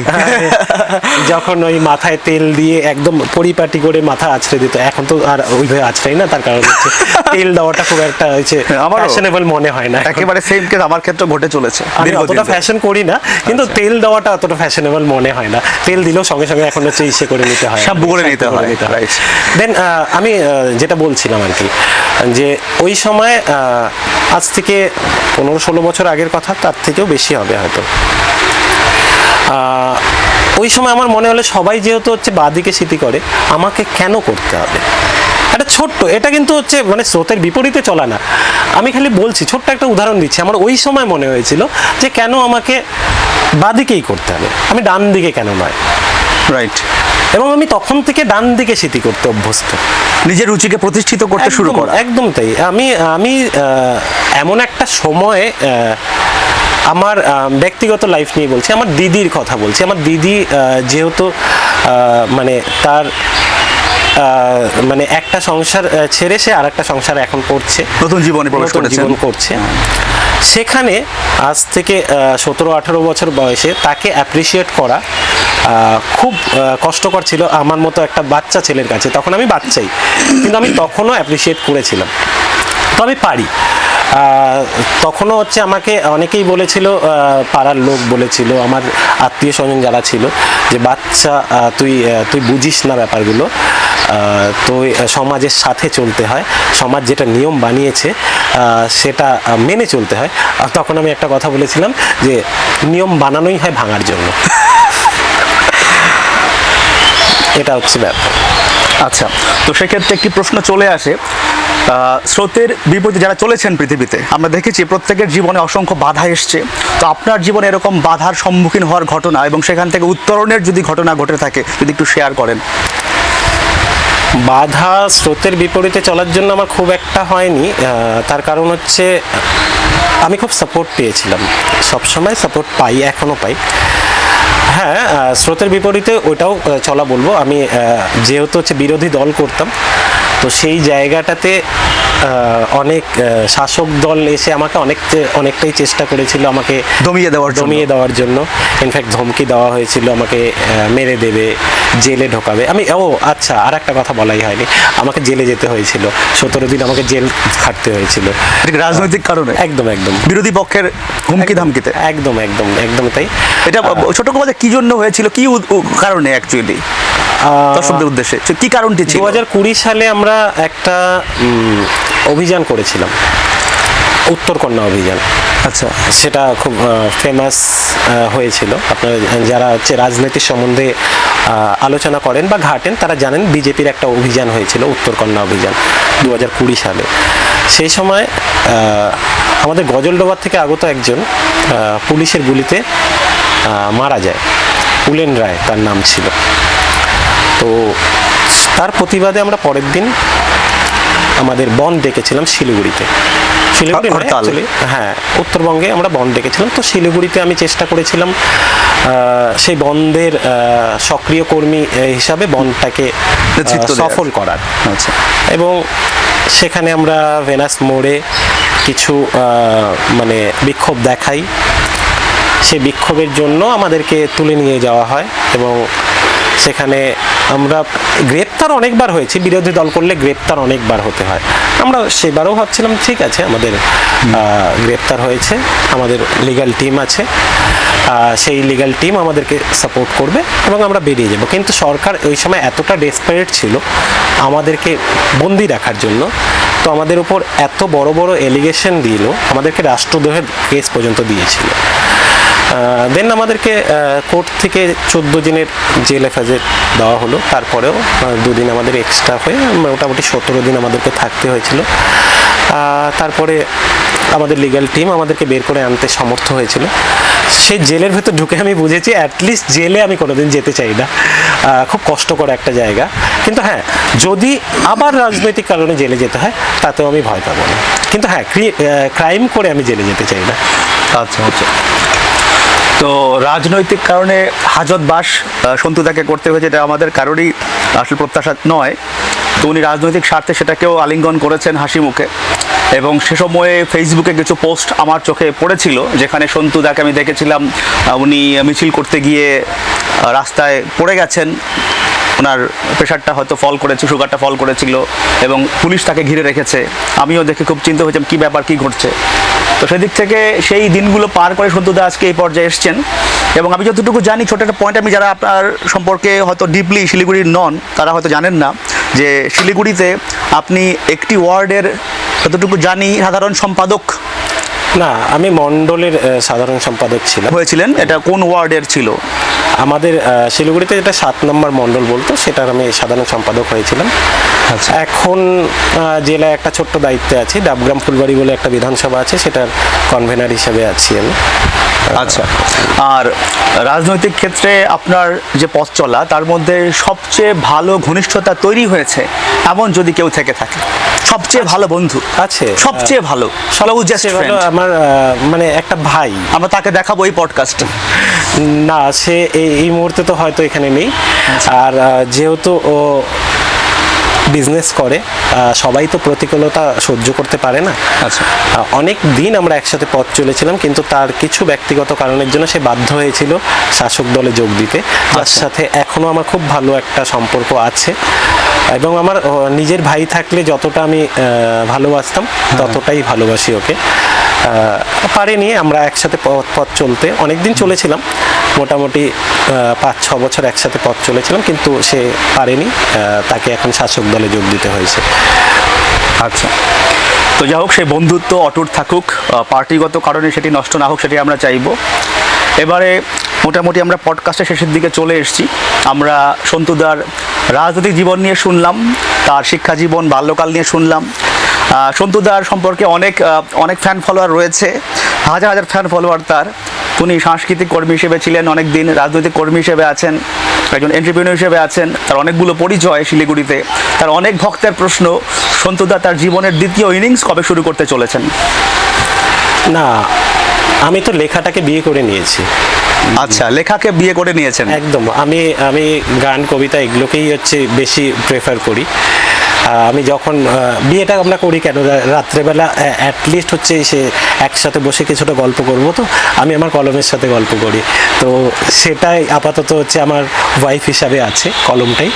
যখন ওই মাথায় তেল দিয়ে একদম পরিপাটি করে মাথা আছড়ে দিত। এখন তো আর ওইভাবে আছড়াই না, তার কারণ হচ্ছে তেল দেওয়াটা খুব একটা হচ্ছে ফ্যাশনেবল মনে হয় না।
একেবারে সেম কেস আমার ক্ষেত্রে ঘটে চলেছে।
আমি অতটা ফ্যাশন করি না, কিন্তু তেল দেওয়াটা অতটা ফ্যাশনেবল মনে হয় না। তেল দিলেও সঙ্গে সঙ্গে এখন হচ্ছে ইসে করে নিতে হয়,
শ্যাম্পু করে নিতে হয়।
দেন আমি যেটা বলছিলাম আর কি, যে ওই সময় আজ থেকে 15-16 বছর আগের কথা, তার থেকেও বেশি হবে হয়তো। ওই সময় আমার মনে হলো সবাই যেহেতু হচ্ছে বাঁদিকে সিটি করে, আমাকে কেন করতে হবে? এটা ছোট্ট, এটা কিন্তু হচ্ছে মানে স্রোতের বিপরীতে চলা না, আমি খালি বলছি, ছোট্ট একটা উদাহরণ দিচ্ছি। আমার ওই সময় মনে হয়েছিল যে কেন আমাকে বাঁদিকেই করতে হবে, আমি ডান দিকে কেন নয়?
রাইট।
এবং আমি তখন থেকে ডান দিকে সিটি করতে অভ্যস্ত,
নিজের রুচিকে প্রতিষ্ঠিত করতে শুরু করা।
একদম তাই। আমি এমন একটা সময়ে আমার ব্যক্তিগত লাইফ নিয়ে বলছি, আমার দিদির কথা বলছি। আমার দিদি যেহেতু মানে তার মানে একটা সংসার ছেড়ে সে আর একটা সংসার এখন করছে,
নতুন জীবনে প্রবেশ
নতুন
করেছেন।
জীবন করছে, সেখানে আজ থেকে 17-18 বছর বয়সে তাকে অ্যাপ্রিসিয়েট করা খুব কষ্টকর ছিল আমার মতো একটা বাচ্চা ছেলের কাছে। তখন আমি বাচ্চাই, কিন্তু আমি তখনও অ্যাপ্রিসিয়েট করেছিলাম, তো আমি পারি। তখনও হচ্ছে আমাকে অনেকেই বলেছিল, পাড়ার লোক বলেছিল, আমার আত্মীয় স্বজন যারা ছিল, যে বাচ্চা তুই বুঝিস না ব্যাপারগুলো, তো সমাজের সাথে চলতে হয়, সমাজ যেটা নিয়ম বানিয়েছে সেটা মেনে চলতে হয়। আর তখন আমি একটা কথা বলেছিলাম যে নিয়ম বানানোই হয় ভাঙার জন্য। এটা হচ্ছে ব্যাপার।
আচ্ছা, তো সেক্ষেত্রে একটি প্রশ্ন চলে আসে, স্রোতের বিপরীতে যারা চলেছেন পৃথিবীতে, আমরা দেখেছি প্রত্যেকের জীবনে অসংখ্য বাধা এসছে। তো আপনার জীবনে এরকম বাধার সম্মুখীন হওয়ার ঘটনা এবং সেখান থেকে উত্তরণের যদি ঘটনা ঘটে থাকে, যদি একটু শেয়ার করেন।
বাধা স্রোতের বিপরীতে চলার জন্য আমার খুব একটা হয়নি। তার কারণ হচ্ছে আমি খুব সাপোর্ট পেয়েছিলাম, সবসময় সাপোর্ট পাই, এখনও পাই। হ্যাঁ, স্রোতের বিপরীতে ওইটাও চলা বলবো। আমি যেহেতু হচ্ছে বিরোধী দল করতাম, তো সেই জায়গাটাতে অনেক শাসক দল এসে আমাকে অনেকটাই চেষ্টা করেছিল আমাকে
দমিয়ে দেওয়ার
জন্য। ইনফ্যাক্ট ধমকি দেওয়া হয়েছিল আমাকে মেরে দেবে, জেলে ঢোকাবে। আচ্ছা, আর একটা কথা বলাই হয়নি, আমাকে জেলে যেতে হয়েছিল, 17 দিন আমাকে জেল খাটতে হয়েছিল
রাজনৈতিক কারণে।
একদম
বিরোধী পক্ষের হুমকি ধামকিতে।
একদম তাই।
এটা ছোট কথা কি জন্য হয়েছিল, কি কারণে অ্যাকচুয়ালি দর্শকদের উদ্দেশ্যে কি কারণটি ছিল?
2020 সালে আমরা একটা অভিযান করেছিলাম, উত্তরকন্যা অভিযান।
আচ্ছা,
সেটা খুব ফেমাস হয়েছিল। আপনারা যারা হচ্ছে রাজনীতির সম্বন্ধে আলোচনা করেন বা ঘাটেন তারা জানেন, বিজেপির একটা অভিযান হয়েছিল, উত্তরকন্যা অভিযান 2020 সালে। সেই সময় আমাদের গজলডোবার থেকে আগত একজন পুলিশের গুলিতে মারা যায়। উলেন রায় তার নাম ছিল। তো তার প্রতিবাদে আমরা পরের দিন আমাদের বন্ধ ডেকেছিলাম শিলিগুড়িতে। শিলিগুড়ি নয়, actually, হ্যাঁ, উত্তরবঙ্গে আমরা বন্ধ ডেকেছিলাম। তো শিলিগুড়িতে আমি চেষ্টা করেছিলাম সেই বন্ধের সক্রিয় কর্মী হিসাবে বন্ধটাকে সফল করার।
আচ্ছা,
এবং সেখানে আমরা ভেনাস মোড়ে কিছু মানে বিক্ষোভ দেখাই। সেই বিক্ষোভের জন্য আমাদেরকে তুলে নিয়ে যাওয়া হয় এবং সেখানে আমরা গ্রেপ্তার অনেকবার হয়েছি। বিরোধী দল করলে গ্রেপ্তার অনেকবার হতে হয়। আমরা সেবারও ভাবছিলাম ঠিক আছে, আমাদের গ্রেপ্তার হয়েছে, আমাদের লিগ্যাল টিম আছে, সেই লিগ্যাল টিম আমাদেরকে সাপোর্ট করবে এবং আমরা বেরিয়ে যাব। কিন্তু সরকার ওই সময় এতটা ডেসপারেট ছিল আমাদেরকে বন্দি রাখার জন্য, তো আমাদের উপর এত বড় বড় এলিগেশন দিল, আমাদেরকে রাষ্ট্রদ্রোহের কেস পর্যন্ত দিয়েছিল। দেন আমাদেরকে কোর্ট থেকে 14 দিনের জেল হেফাজত দেওয়া হলো। তারপরেও 2 দিন আমাদের এক্সট্রা হয়ে মোটামুটি 17 দিন আমাদেরকে থাকতে হয়েছিল। তারপরে আমাদের লিগ্যাল টিম আমাদেরকে বের করে আনতে সমর্থ হয়েছিল। সেই জেলের ভেতর ঢুকে আমি বুঝেছি অ্যাটলিস্ট জেলে আমি কোনোদিন যেতে চাই না, খুব কষ্টকর একটা জায়গা। কিন্তু হ্যাঁ, যদি আবার রাজনৈতিক কারণে জেলে যেতে হয় তাতেও আমি ভয় পাবো না। কিন্তু হ্যাঁ, ক্রাইম করে আমি জেলে যেতে চাই না।
আচ্ছা আচ্ছা। তো রাজনৈতিক কারণে হাজতবাস সন্তুদাকে করতে হয়েছে, এটা আমাদের কারোরই আসল প্রত্যাশা নয়। তো উনি রাজনৈতিক স্বার্থে সেটাকেও আলিঙ্গন করেছেন হাসি মুখে। এবং সে সময়ে ফেসবুকে কিছু পোস্ট আমার চোখে পড়েছিল, যেখানে সন্তুদাকে আমি দেখেছিলাম উনি মিছিল করতে গিয়ে রাস্তায় পড়ে গেছেন, ওনার প্রেশারটা হয়তো ফল করেছে, সুগারটা ফল করেছিল এবং পুলিশ তাকে ঘিরে রেখেছে। আমিও দেখে খুব চিন্তা হয়েছিলাম কী ব্যাপার, কী ঘটছে। তো সেদিক থেকে সেই দিনগুলো পার করে সন্তুদা আজকে এই পর্যায়ে এসছেন। এবং আমি যতটুকু জানি, ছোটো একটা পয়েন্ট, আমি যারা আপনার সম্পর্কে হয়তো ডিপলি শিলিগুড়ির নন তারা হয়তো জানেন না যে শিলিগুড়িতে আপনি একটি ওয়ার্ডের, যতটুকু জানি, সাধারণ সম্পাদক।
না, আমি মণ্ডলের সাধারণ সম্পাদক
হয়েছিলেন। এটা কোন ওয়ার্ডের ছিল?
আমাদের শিলিগুড়িতে যেটা 7 নম্বর মণ্ডল বলতো, সেটার আমি সাধারণ সম্পাদক হয়েছিলাম।
আচ্ছা।
এখন জেলায় একটা ছোট্ট দায়িত্বে আছি, ডাবগ্রাম ফুলবাড়ি বলে একটা বিধানসভা আছে, সেটার কনভেনার হিসেবে আছি আমি।
আচ্ছা, আর রাজনৈতিক ক্ষেত্রে আপনার যে পথ চলা তার মধ্যে সবচেয়ে ভালো ঘনিষ্ঠতা তৈরি হয়েছে এমন যদি কেউ থেকে থাকে, সবচেয়ে ভালো বন্ধু
আছে,
সবচেয়ে ভালো closest
সবচেয়ে ভালো
friend?
আমার মানে একটা ভাই।
আমরা তাকে দেখাবো এই পডকাস্টে।
না, সে এই মুহূর্তে তো হয়তো এখানে নেই। আর যেহেতু ও বিজনেস করে, সবাই তো প্রতিকূলতা সহ্য করতে পারে না।
আচ্ছা।
অনেক দিন আমরা একসাথে পথ চলেছিলাম, কিন্তু তার কিছু ব্যক্তিগত কারণের জন্য সে বাধ্য হয়েছিল শাসক দলে যোগ দিতে, যার সাথে এখনো আমার খুব ভালো একটা সম্পর্ক আছে। এবং আমার নিজের ভাই থাকলে যতটা আমি ভালোবাসতাম ততটাই ভালোবাসি ওকে। পারিনি আমরা একসাথে পথ চলতে, অনেকদিন চলেছিলাম, মোটামুটি 5-6 বছর একসাথে পথ চলেছিলাম, কিন্তু সে পারেনি, তাকে এখন শাসক দলে যোগ দিতে হয়েছে।
আচ্ছা, তো যাই হোক, সেই বন্ধুত্ব অটুট থাকুক, পার্টিগত কারণে সেটি নষ্ট না হোক, সেটি আমরা চাইবো। এবারে মোটামুটি আমরা পডকাস্টের শেষের দিকে চলে এসেছি। আমরা সন্তুদার রাজনৈতিক জীবন নিয়ে শুনলাম, তার শিক্ষা জীবন, বাল্যকাল নিয়ে শুনলাম। সন্তুদার সম্পর্কে অনেক ফ্যান ফলোয়ার রয়েছে, হাজার হাজার ফ্যান ফলোয়ার তার। উনি সাংস্কৃতিক কর্মী হিসেবে ছিলেন অনেক দিন, রাজনৈতিক কর্মী হিসেবে আছেন, একজন এন্টারপ্রেনিউর হিসেবে আছেন, তার অনেকগুলো পরিচয় শিলিগুড়িতে। তার অনেক ভক্তের প্রশ্ন, সন্তুদা তার জীবনের দ্বিতীয় ইনিংস কবে শুরু করতে চলেছেন?
না, আমি তো লেখাটাকে বিয়ে করে নিয়েছি।
আচ্ছা, লেখাকে বিয়ে করে নিয়েছেন।
একদম, আমি গান কবিতা এগুলোকেই হচ্ছে বেশি প্রেফার করি। আমি যখন বিয়েটা আমরা করি কেন, রাত্রেবেলা অ্যাটলিস্ট হচ্ছে সে একসাথে বসে কিছুটা গল্প করব, তো আমি আমার কলমের সাথে গল্প করি, তো সেটাই আপাতত হচ্ছে আমার ওয়াইফ হিসাবে আছে, কলমটাই।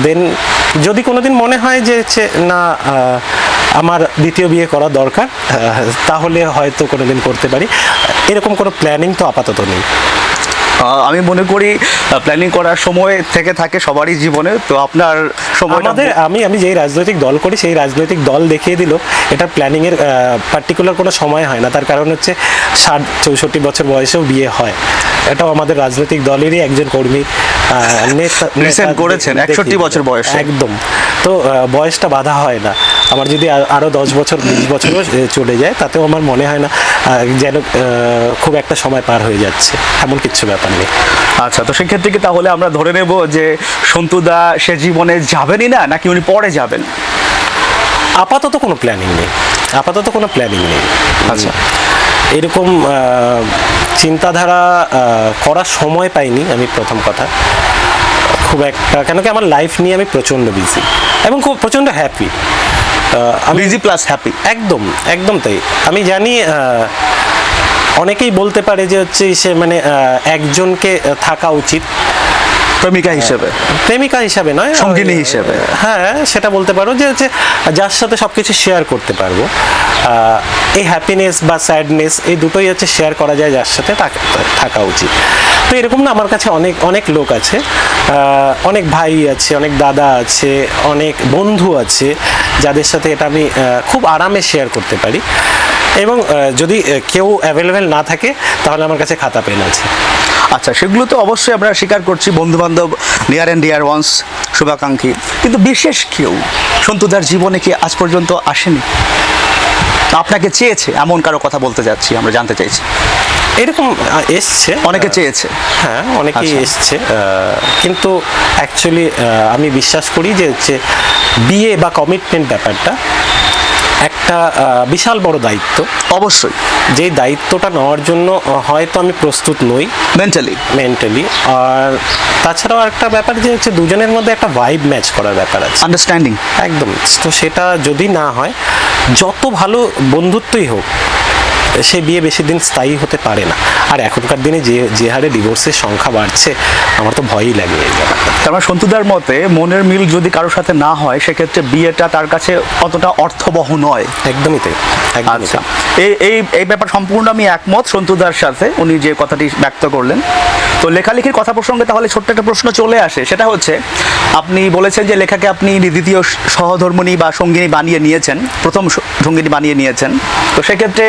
দেন যদি কোনোদিন মনে হয় যে হচ্ছে না আমার দ্বিতীয় বিয়ে করা দরকার, তাহলে হয়তো কোনোদিন করতে পারি। এরকম কোনো প্ল্যানিং তো আপাতত নেই।
আমি মনে করি প্ল্যানিং করার সময় থেকে থাকে সবারই জীবনে, তো আপনার সময়
আমাদের আমি যেই রাজনৈতিক দল করি সেই রাজনৈতিক দল দেখিয়ে দিল এটা প্ল্যানিংয়ের পার্টিকুলার কোনো সময় হয় না। তার কারণ হচ্ছে 60-64 বছর বয়সেও বিয়ে হয়। এটাও আমাদের রাজনৈতিক দলেরই একজন কর্মী
রিসেন্ট করেছেন 61 বছর বয়সে।
একদম, তো বয়সটা বাধা হয় না। আমার যদি আরও 10 বছর 20 বছরও চলে যায়, তাতেও আমার মনে হয় না যেন খুব একটা সময় পার হয়ে যাচ্ছে, এমন কিছু ব্যাপার নেই।
আচ্ছা, তো সেক্ষেত্রে কি তাহলে আমরা ধরে নেব যে সন্তুদা সে জীবনে যাবেনই না, নাকি উনি পরে যাবেন?
আপাতত কোনো প্ল্যানিং নেই, আপাতত কোনো প্ল্যানিং নেই।
আচ্ছা,
এরকম চিন্তাধারা করার সময় পাইনি আমি, প্রথম কথা খুব একটা, কেন কি আমার লাইফ নিয়ে আমি প্রচণ্ড বিজি এবং খুব প্রচণ্ড হ্যাপি। আমি
বিজি প্লাস হ্যাপি।
একদম একদম তাই। আমি জানি অনেকেই বলতে পারে যে হচ্ছে সে মানে একজনকে থাকা উচিত
প্রেমিকা হিসেবে,
প্রেমিকা হিসাবে নয়,
সঙ্গিনী হিসেবে।
হ্যাঁ, সেটা বলতে পারো যে হচ্ছে যার সাথে সব কিছু শেয়ার করতে পারবো। এই হ্যাপিনেস বা স্যাডনেস এই দুটোই হচ্ছে শেয়ার করা যায়, যার সাথে থাকা উচিত। তো এরকম না, আমার কাছে অনেক অনেক লোক আছে, অনেক ভাই আছে, অনেক দাদা আছে, অনেক বন্ধু আছে, যাদের সাথে এটা আমি খুব আরামে শেয়ার করতে পারি। এবং যদি কেউ অ্যাভেলেবেল না থাকে তাহলে আমার কাছে খাতা পেন আছে।
আচ্ছা, সেগুলো তো অবশ্যই আমরা স্বীকার করছি, বন্ধু বান্ধব, নিয়ার অ্যান্ড ডিয়ার ওয়ান্স, শুভাকাঙ্ক্ষী, কিন্তু বিশেষ কেউ সন্তুদার জীবনে কি আজ পর্যন্ত আসেনি? আপনাকে চেয়েছে এমন কারো কথা বলতে যাচ্ছি, আমরা জানতে চাইছি।
এরকম এসছে,
অনেকে চেয়েছে।
হ্যাঁ, অনেকেই
আচ্ছা।
এসছে, কিন্তু অ্যাকচুয়ালি আমি বিশ্বাস করি যে হচ্ছে বিয়ে বা কমিটমেন্ট ব্যাপারটা একটা বিশাল বড় দায়িত্ব।
অবশ্যই,
যেই দায়িত্বটা নেওয়ার জন্য হয়তো আমি প্রস্তুত নই মেন্টালি। আর তাছাড়াও একটা ব্যাপার যে হচ্ছে দুজনের মধ্যে একটা ভাইব ম্যাচ করার ব্যাপার আছে,
আন্ডারস্ট্যান্ডিং।
একদম। তো সেটা যদি না হয়, যত ভালো বন্ধুত্বই হোক, সে বিয়ে বেশি দিন স্থায়ী হতে পারে না। আর এখনকার দিনে যে হারে ডিভোর্সের সংখ্যা বাড়ছে, আমার তো ভয়ই লাগে এই ব্যাপারটা।
তার মানে সন্তুদার মতে মনের মিল যদি কারোর সাথে না হয়, সেক্ষেত্রে বিয়েটা তার কাছে অতটা অর্থবহ নয়।
একদমই তাই, একদমই
আচ্ছা,
তাই।
এই ব্যাপার সম্পূর্ণ আমি একমত সন্তুদার সাথে, উনি যে কথাটি ব্যক্ত করলেন। তো লেখালেখির কথা প্রসঙ্গে তাহলে ছোট্ট একটা প্রশ্ন চলে আসে, সেটা হচ্ছে আপনি বলেছেন যে লেখাকে আপনি দ্বিতীয় সহধর্মিণী বা সঙ্গিনী বানিয়ে নিয়েছেন, প্রথম সঙ্গিনী বানিয়ে নিয়েছেন। তো সেক্ষেত্রে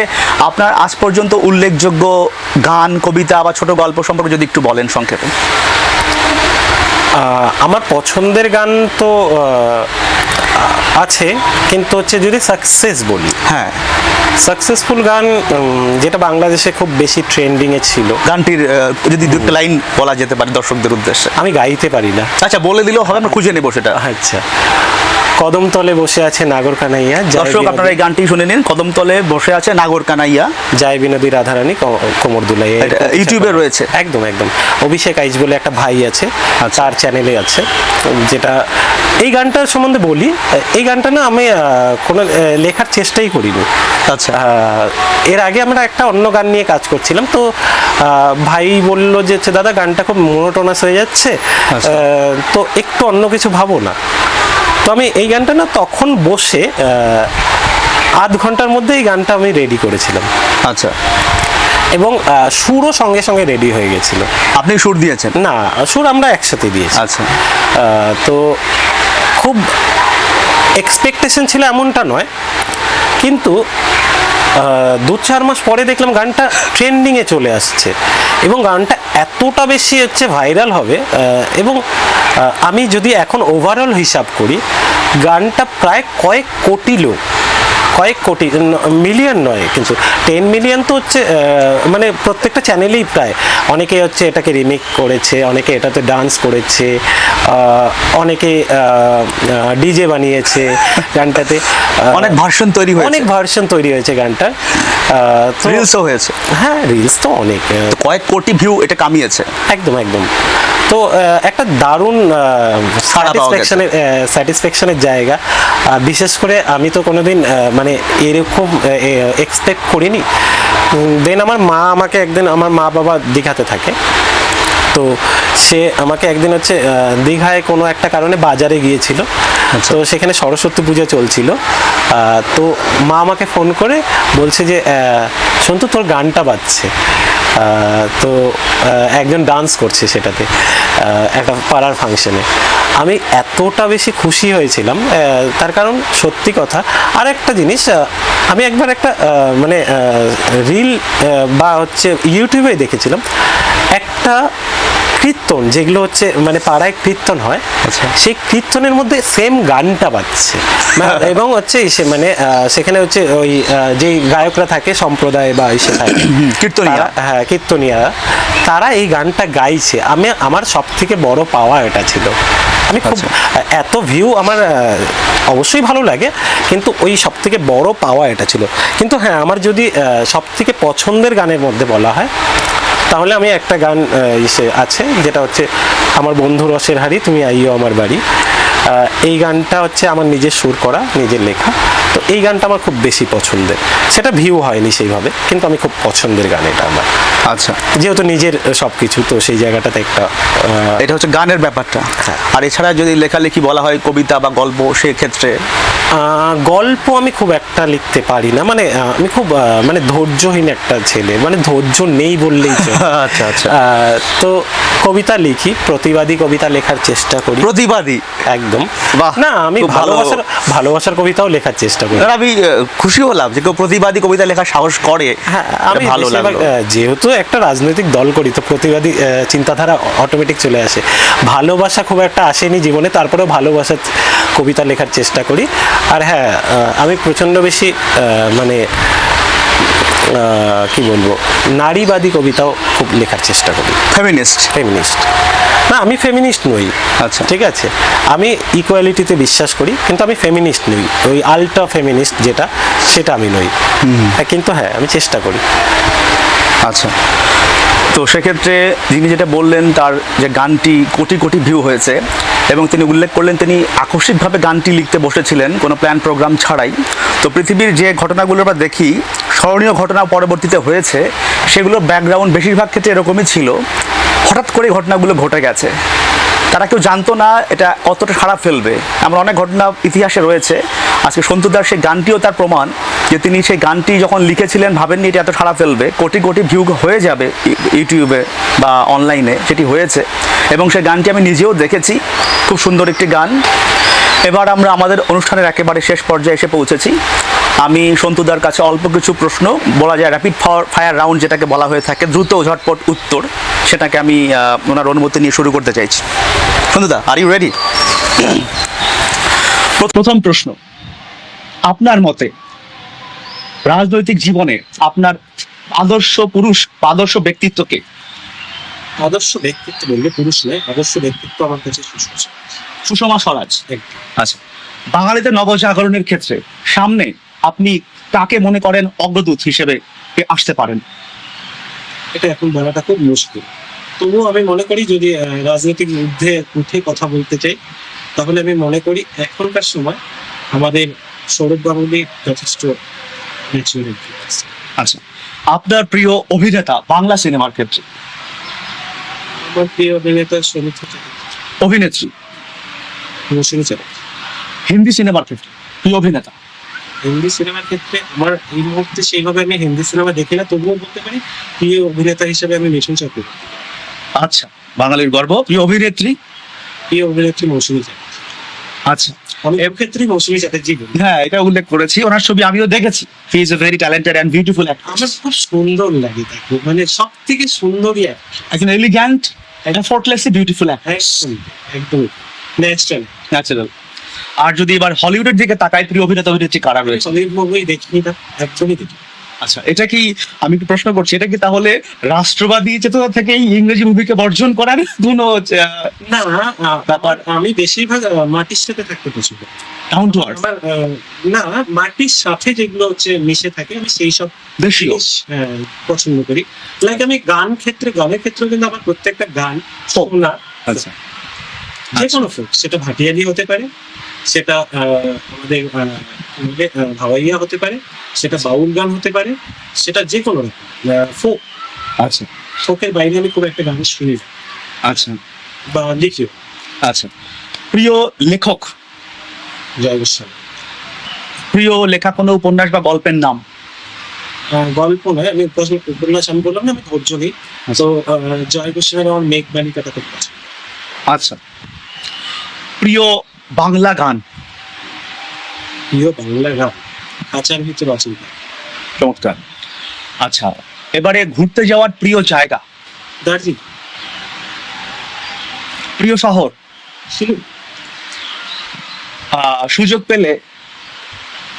আপনার আজ পর্যন্ত উল্লেখযোগ্য গান, কবিতা বা ছোট গল্প সম্পর্কে যদি একটু বলেন সংক্ষেপে।
আমার পছন্দের গান তো আছে, কিন্তু হচ্ছে যদি সাকসেস বলি,
হ্যাঁ,
সাকসেসফুল গান যেটা বাংলাদেশে খুব বেশি ট্রেন্ডিংয়ে ছিল,
গানটির যদি দুটো লাইন বলা যেতে পারে দর্শকদের উদ্দেশ্যে।
আমি গাইতে পারি না।
আচ্ছা, বলে দিলেও হবে, আমরা খুঁজে নেবো সেটা।
আচ্ছা, কদম তলে বসে আছে নাগর কানাইয়া,
দর্শক আপনারা এই গানটি শুনে নিন। কদম তলে বসে আছে নাগর কানাইয়া,
জয় বিনোদী রাধারানী কোমর দুলাই,
ইউটিউবে রয়েছে।
একদম একদম। অভিষেক আইচ বলে একটা ভাই আছে,
আচ্ছা।
তার চ্যানেলে আছে। যেটা এই গানটার সম্বন্ধে বলি, এই গানটা না আমি কোনো লেখার চেষ্টাই করিনি।
আচ্ছা,
এর আগে আমরা একটা অন্য গান নিয়ে কাজ করছিলাম, তো ভাই বললো যে দাদা গানটা খুব মোনোটোনাস হয়ে যাচ্ছে,
আচ্ছা।
তো একটু অন্য কিছু ভাবো না। তো আমি এই গানটা না তখন বসে আধ ঘন্টার মধ্যে এই গানটা আমি রেডি করেছিলাম।
আচ্ছা,
এবং সুরও সঙ্গে সঙ্গে রেডি হয়ে গেছিল।
আপনি সুর দিয়েছেন?
না, সুর আমরা একসাথে দিয়েছি।
আচ্ছা,
তো খুব এক্সপেকটেশন ছিল এমনটা নয়, কিন্তু 2-4 মাস পরে দেখলাম গানটা ট্রেন্ডিংয়ে চলে আসছে এবং গানটা এতটা বেশি হচ্ছে ভাইরাল হবে। এবং আমি যদি এখন ওভারঅল হিসাব করি, গানটা প্রায় কয়েক কোটি, মিলিয়ন নয় কিন্তু 10 মিলিয়ন তো হচ্ছে, মানে প্রত্যেকটা চ্যানেলেই প্রায় অনেকে হচ্ছে এটাকে রিমেক করেছে, অনেকে এটাতে ডান্স করেছে, অনেকে ডিজে বানিয়েছে গানটাতে,
অনেক ভার্সন তৈরি হয়েছে,
অনেক ভার্সন তৈরি হয়েছে গানটার।
রিলসও হয়েছে।
হ্যাঁ, রিলস তো অনেক,
কয়েক কোটি ভিউ এটা কামিয়েছে।
একদম একদম। তো একটা দারুণ স্যাটিসফ্যাকশনের জায়গা। বিশেষ করে আমি তো কোনোদিন মানে এরকম এক্সপেক্ট করিনি। দেন আমার মা বাবা দীঘাতে থাকে, তো সে আমাকে একদিন হচ্ছে দীঘায় কোনো একটা কারণে বাজারে গিয়েছিল। তো সেখানে সরস্বতী পূজা চলছিল। তো মা আমাকে ফোন করে বলছে যে সন্তু তোর গানটা বাজছে। তো একজন ডান্স করছে সেটাতে, একটা পাড়ার ফাংশনে। আমি এতটা বেশি খুশি হয়েছিলাম, তার কারণ সত্যি কথা। আর একটা জিনিস, আমি একবার একটা মানে রিল বা হচ্ছে ইউটিউবে দেখেছিলাম একটা কীর্তন, যেগুলো হচ্ছে মানে পাড়ায় কীর্তন হয়, সেই কীর্তনের মধ্যে সেম গানটা বাজছে। এবং হচ্ছে মানে সেখানে হচ্ছে ওই যেই গায়করা থাকে সম্প্রদায় বা এসে থাকে কীর্তনিয়া, হ্যাঁ কীর্তনিয়া, তারা এই গানটা গাইছে। আমার সব থেকে বড় পাওয়া এটা ছিল। আমি খুব এত ভিউ আমার অবশ্যই ভালো লাগে, কিন্তু ওই সব থেকে বড় পাওয়া এটা ছিল। কিন্তু হ্যাঁ, আমার যদি সব থেকে পছন্দের গানের মধ্যে বলা হয়, তাহলে আমি একটা গান আছে যেটা হচ্ছে আমার বন্ধু রসের হাড়ি তুমি আইও আমার বাড়ি। এই গানটা হচ্ছে আমার নিজের সুর করা, নিজের লেখা। তো এই গানটা আমার খুব বেশি পছন্দের। সেটা ভিউ হয়নি সেইভাবে, কিন্তু আমি খুব পছন্দের গান এটা আমার।
আচ্ছা,
যেহেতু নিজের সব কিছু, তো সেই জায়গাটাতে একটা
এটা হচ্ছে গানের ব্যাপারটা।
হ্যাঁ।
আর এছাড়া যদি লেখালেখি বলা হয়, কবিতা বা গল্প, সেক্ষেত্রে
গল্প আমি খুব একটা লিখতে পারি না। মানে আমি খুব মানে ধৈর্যহীন একটা ছেলে, মানে ধৈর্য নেই বললেই চলে।
আচ্ছা আচ্ছা।
তো কবিতা লিখি, প্রতিবাদী কবিতা লেখার চেষ্টা করি।
প্রতিবাদী?
একদম।
বাহ,
না, আমি ভালোবাসার কবিতাও লেখার চেষ্টা করি।
আমি খুশি হলাম যে কেউ প্রতিবাদী কবিতা লেখার সাহস করে।
হ্যাঁ, আমি
ভালো লাগলো।
যেহেতু একটা রাজনৈতিক দল করি, তো প্রতিবাদী চিন্তাধারা অটোমেটিক চলে আসে। ভালোবাসা খুব একটা আসেনি জীবনে, তারপরেও ভালোবাসার কবিতা লেখার চেষ্টা করি। আর হ্যাঁ, আমি প্রচণ্ড বেশি মানে কি বলবো, নারীবাদী কবিতাও খুব লেখার চেষ্টা করি।
ফেমিনিস্ট?
না, আমি ফেমিনিস্ট নই।
আচ্ছা,
ঠিক আছে, আমি ইকুয়ালিটিতে বিশ্বাস করি, কিন্তু আমি ফেমিনিস্ট নই। ওই আলট্রা ফেমিনিস্ট যেটা, সেটা আমি নই। কিন্তু হ্যাঁ, আমি চেষ্টা করি।
আচ্ছা, তো সেক্ষেত্রে যিনি যেটা বললেন, তার যে গানটি কোটি কোটি ভিউ হয়েছে, এবং তিনি উল্লেখ করলেন তিনি আকস্মিকভাবে গানটি লিখতে বসেছিলেন কোনো প্ল্যান প্রোগ্রাম ছাড়াই। তো পৃথিবীর যে ঘটনাগুলো আমরা দেখি, স্মরণীয় ঘটনা পরবর্তীতে হয়েছে, সেগুলোর ব্যাকগ্রাউন্ড বেশিরভাগ ক্ষেত্রে এরকমই ছিল। হঠাৎ করে ঘটনাগুলো ঘটে গেছে, তারা কেউ জানতো না এটা কতটা খারাপ ফেলবে। এমন অনেক ঘটনা ইতিহাসে রয়েছে। আজকে সন্তুদার সেই গানটিও তার প্রমাণ, যে তিনি সেই গানটি যখন লিখেছিলেন ভাবেননি এটা এত খারাপ ফেলবে, কোটি কোটি ভিউ হয়ে যাবে ইউটিউবে বা অনলাইনে, সেটি হয়েছে। এবং সেই গানটি আমি নিজেও দেখেছি, খুব সুন্দর একটি গান। এবার আমরা আমাদের অনুষ্ঠানের একেবারে শেষ পর্যায়ে এসে পৌঁছেছি। আমি সন্তুদার কাছে অল্প কিছু প্রশ্ন, বলা যায় র্যাপিড ফায়ার রাউন্ড যেটাকে বলা হয়ে থাকে, দ্রুত ঝটপট উত্তর, সেটাকে আমি ওনার অনুমতি নিয়ে শুরু করতে চাইছি। সন্তুদা, আর ইউ রেডি? প্রথম প্রশ্ন, আপনার মতে রাজনৈতিক জীবনে আপনার আদর্শ পুরুষ বা আদর্শ ব্যক্তিত্বকে?
আদর্শ ব্যক্তিত্ব বললে পুরুষ নয়, আদর্শ ব্যক্তিত্ব আমার কাছে সুষমা।
সুষমা স্বরাজ।
একদম।
আচ্ছা, বাঙালিদের নবজাগরণের ক্ষেত্রে সামনে আপনি কাকে মনে করেন অগ্রদূত হিসেবে আসতে পারেন?
এটা এখন বলাটা খুব মুশকিল। তবুও আমি মনে করি যদি রাজনৈতিক মধ্যে উঠে কথা বলতে চাই, তাহলে আমি মনে করি এখনকার সময় আমাদের সৌরভ গাঙ্গুলি যথেষ্ট ম্যাচুরিটি আছে।
আচ্ছা, আপনার প্রিয় অভিনেতা বাংলা সিনেমার ক্ষেত্রে?
আমার প্রিয় অভিনেতা সৌমিত্র চ্যাটার্জি,
অভিনেত্রী?
মৌসুমী চ্যাটার্জি।
হিন্দি সিনেমার ক্ষেত্রে প্রিয় অভিনেতা?
হিন্দি সিনেমার ক্ষেত্রে আমার এই মুহূর্তে সেইভাবে আমি হিন্দি সিনেমা দেখি না, তবুও বলতে পারি প্রিয় অভিনেতা হিসেবে আমি মিঠুন চক্রবর্তী।
আচ্ছা, বাঙালির গর্ব। প্রিয় অভিনেত্রী?
প্রিয় অভিনেত্রী মৌসুমী চ্যাটার্জি।
আচ্ছা,
আমি এর ক্ষেত্রেই মৌসুমী চ্যাটার্জি বলি।
হ্যাঁ, এটা উল্লেখ করেছি, ওনার ছবি আমিও দেখেছি। He is a very talented and beautiful
আমার খুব সুন্দর লাগে তাকে, মানে সব থেকে সুন্দরী
একজন এলিগ্যান্ট, এফোর্টলেসলি বিউটিফুল
একদম একদম ন্যাচারাল।
ন্যাচারাল। আর যদি এবার হলিউডের দিকে তাকাই, প্রিয় অভিনেতা অভিনেত্রী কারা রয়েছে?
হলিউড মুভি দেখিনি না, একদমই দেখি।
আচ্ছা, এটা কি, আমি একটু প্রশ্ন করছি, এটা কি তাহলে রাষ্ট্রবাদী চেতনা থেকে ইংরেজি মুভিকে বর্জন করার কোনো
না, ব্যাপার আমি বেশিরভাগ মাটির সাথে থাকতে পছন্দ করি।
ডাউন টু আর্থ,
আমার না, মাটির সাথে যেগুলো হচ্ছে মিশে থাকে আমি সেই সব
দেশীয়?
জিনিস পছন্দ করি। লাইক আমি গানের ক্ষেত্রে কিন্তু আমার প্রত্যেকটা গান শোনা,
আচ্ছা,
যে কোনো ফোক, সেটা ভাটিয়ালি হতে পারে, সেটা আমাদের ভাওয়াইয়া হতে পারে, সেটা বাউল গান হতে পারে, সেটা যে কোনো ফোক।
আচ্ছা,
ফোকের বাইরে আমি খুব একটা গান শুনি না
আচ্ছা,
বা লিখিও।
আচ্ছা, প্রিয় লেখক?
জয় গোস্বামী।
প্রিয় লেখা কোনো উপন্যাস বা গল্পের নাম?
গল্প নয়, আমি উপন্যাস আমি বললাম না, আমি ধৈর্য নেই। তো জয় গোস্বামীর আমার মেঘ বালিকাটা খুব পছন্দ।
আচ্ছা, প্রিয় বাংলা গান?
প্রিয় বাংলা গান খাঁচার ভিতরে অচিন্ত।
চমৎকার। আচ্ছা, এবারে ঘুরতে যাওয়ার প্রিয় জায়গা?
দার্জিলিং।
প্রিয় শহর?
শিলং।
সুযোগ পেলে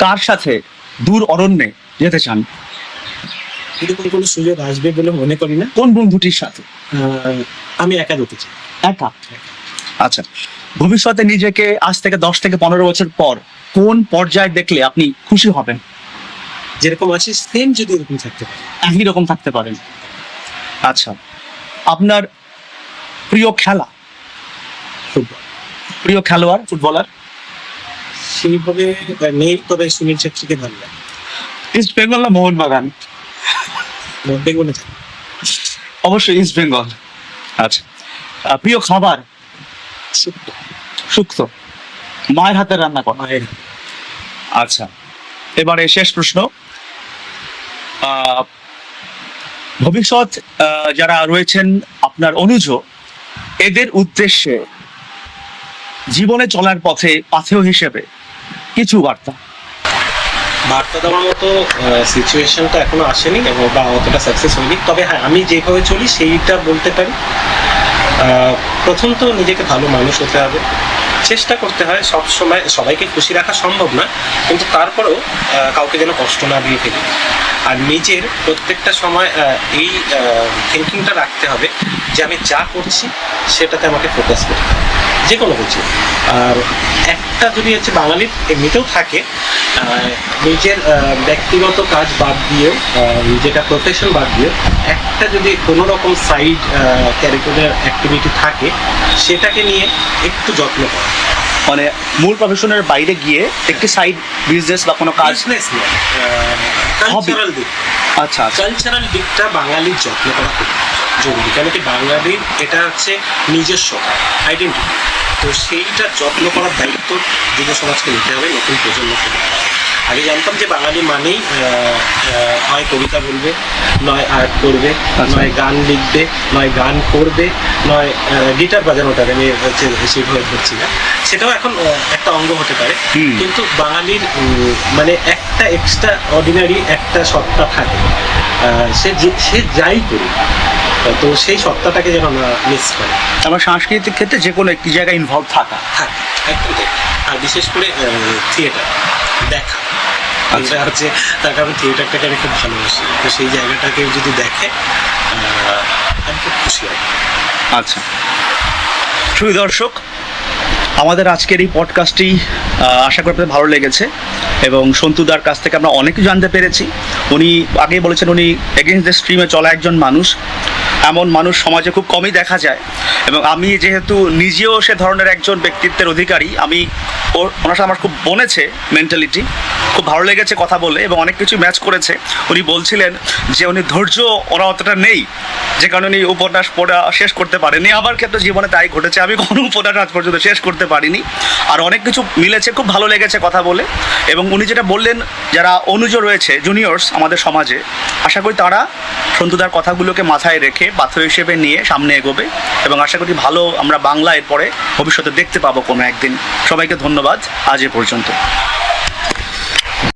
কার সাথে দূর অরণ্যে যেতে চান?
এরকম কোনো সুযোগ আসবে বলে মনে করি না।
কোন বন্ধুটির সাথে?
আমি একা যেতে চাই।
একা? আচ্ছা, ভবিষ্যতে নিজেকে আজ থেকে 10 থেকে 15 বছর পর কোন পর্যায়ে দেখলে আপনি খুশি হবেন?
যেরকম আছি সেম যদি এরকম থাকতে পারে।
একই রকম থাকতে পারেন। আচ্ছা, আপনার প্রিয় খেলা?
ফুটবল।
প্রিয় খেলোয়াড়, ফুটবলার?
সেইভাবে নেই, তবে সুনীল ছেত্রীকে ভালো লাগে।
ইস্ট বেঙ্গল না মোহনবাগান?
বেঙ্গলে থাকে।
অবশ্যই ইস্ট বেঙ্গল। আচ্ছা, প্রিয় খাবার? শুক্তো। মায়ের হাতের রান্না করা?
মায়ের।
আচ্ছা, এবারে শেষ প্রশ্ন। ভবিষ্যৎ যারা রয়েছেন আপনার অনুজ, এদের উদ্দেশ্যে জীবনে চলার পাথেয় হিসেবে কিছু বার্তা?
বার্তা দেওয়ার মতো সিচুয়েশনটা এখনো আসেনি এবং বা অতটা সাকসেস হয়নি, তবে হ্যাঁ আমি যেভাবে চলি সেইটা বলতে পারি। প্রথম তো নিজেকে ভালো মানুষ হতে হবে, চেষ্টা করতে হয় সব সময়। সবাইকে খুশি রাখা সম্ভব না, কিন্তু তারপরেও কাউকে যেন কষ্ট না দিয়ে ফেলি। আর নিজের প্রত্যেকটা সময় এই থিঙ্কিংটা রাখতে হবে যে আমি যা করছি সেটাতে আমাকে ফোকাস করতে হবে, যে কোনো কিছু। আর একটা যদি হচ্ছে বাঙালির এমনিতেও থাকে, নিজের ব্যক্তিগত কাজ বাদ দিয়েও, যেটা প্রফেশন বাদ দিয়েও, একটা যদি কোনো রকম সাইড ক্যারিকুলার অ্যাক্টিভিটি থাকে, সেটাকে নিয়ে একটু যত্ন করা।
মানে মূল প্রফেশনের বাইরে গিয়ে একটি সাইড বিজনেস বা কোনো কাজ?
বিজনেস নয়, কালচারাল দিক।
আচ্ছা,
কালচারাল দিকটা বাঙালির যত্ন করা খুব জরুরি, কেন কি বাঙালির এটা হচ্ছে নিজস্ব আইডেন্টিটি। তো সেইটা যত্ন করার দায়িত্ব যুব সমাজকে নিতে হবে, নতুন প্রজন্মকে নিতে হবে। আগে জানতাম যে বাঙালি মানেই হয় কবিতা বলবে, নয় আর্ট করবে, নয় গান লিখবে, নয় গান করবে, নয় গিটার বাজানোটাকে আমি হচ্ছে সেইভাবে ধরছি না, সেটাও এখন একটা অঙ্গ হতে পারে। কিন্তু বাঙালির মানে একটা এক্সট্রা অর্ডিনারি একটা সত্তা থাকে, সে যাই করি, তো সেই সত্তাটাকে যেন আমরা মিস করি।
আমার সাংস্কৃতিক ক্ষেত্রে যে কোনো একটি জায়গায় ইনভলভ থাকা।
একদম। আর বিশেষ করে থিয়েটার দেখা, এটা হচ্ছে তার কারণ থিয়েটারটাকে আমি খুব ভালোবাসি, তো সেই জায়গাটাকে যদি দেখে আমি খুব খুশি হব।
আচ্ছা, শুধু দর্শক, আমাদের আজকের এই পডকাস্টটি আশা করি আপনাদের ভালো লেগেছে এবং সন্তুদার কাছ থেকে আমরা অনেক কিছু জানতে পেরেছি। উনি আগেই বলেছেন উনি এগেইনস্ট দ্য স্ট্রিমে চলা একজন মানুষ। এমন মানুষ সমাজে খুব কমই দেখা যায় এবং আমি যেহেতু নিজেও সে ধরনের একজন ব্যক্তিত্বের অধিকারী, আমি ওনার সাথে আমার খুব বনেছে মেন্টালিটি, খুব ভালো লেগেছে কথা বলে এবং অনেক কিছু ম্যাচ করেছে। উনি বলছিলেন যে উনি ধৈর্য ওরা অতটা নেই, যে কারণে উনি উপন্যাস পড়া শেষ করতে পারেনি। আমার ক্ষেত্রে জীবনে তাই ঘটেছে, আমি কোনো উপন্যাস আজ পর্যন্ত শেষ করতে পারিনি। আর অনেক কিছু মিলেছে, খুব ভালো লেগেছে কথা বলে। এবং উনি যেটা বললেন, যারা অনুজ রয়েছে জুনিয়র্স আমাদের সমাজে, আশা করি তারা সন্তুদার কথাগুলোকে মাথায় রেখে পাথর হিসেবে নিয়ে সামনে এগোবে এবং আশা করি ভালো আমরা বাংলা এরপরে ভবিষ্যতে দেখতে পাবো কোনো একদিন। সবাইকে ধন্যবাদ, আজ এ পর্যন্ত।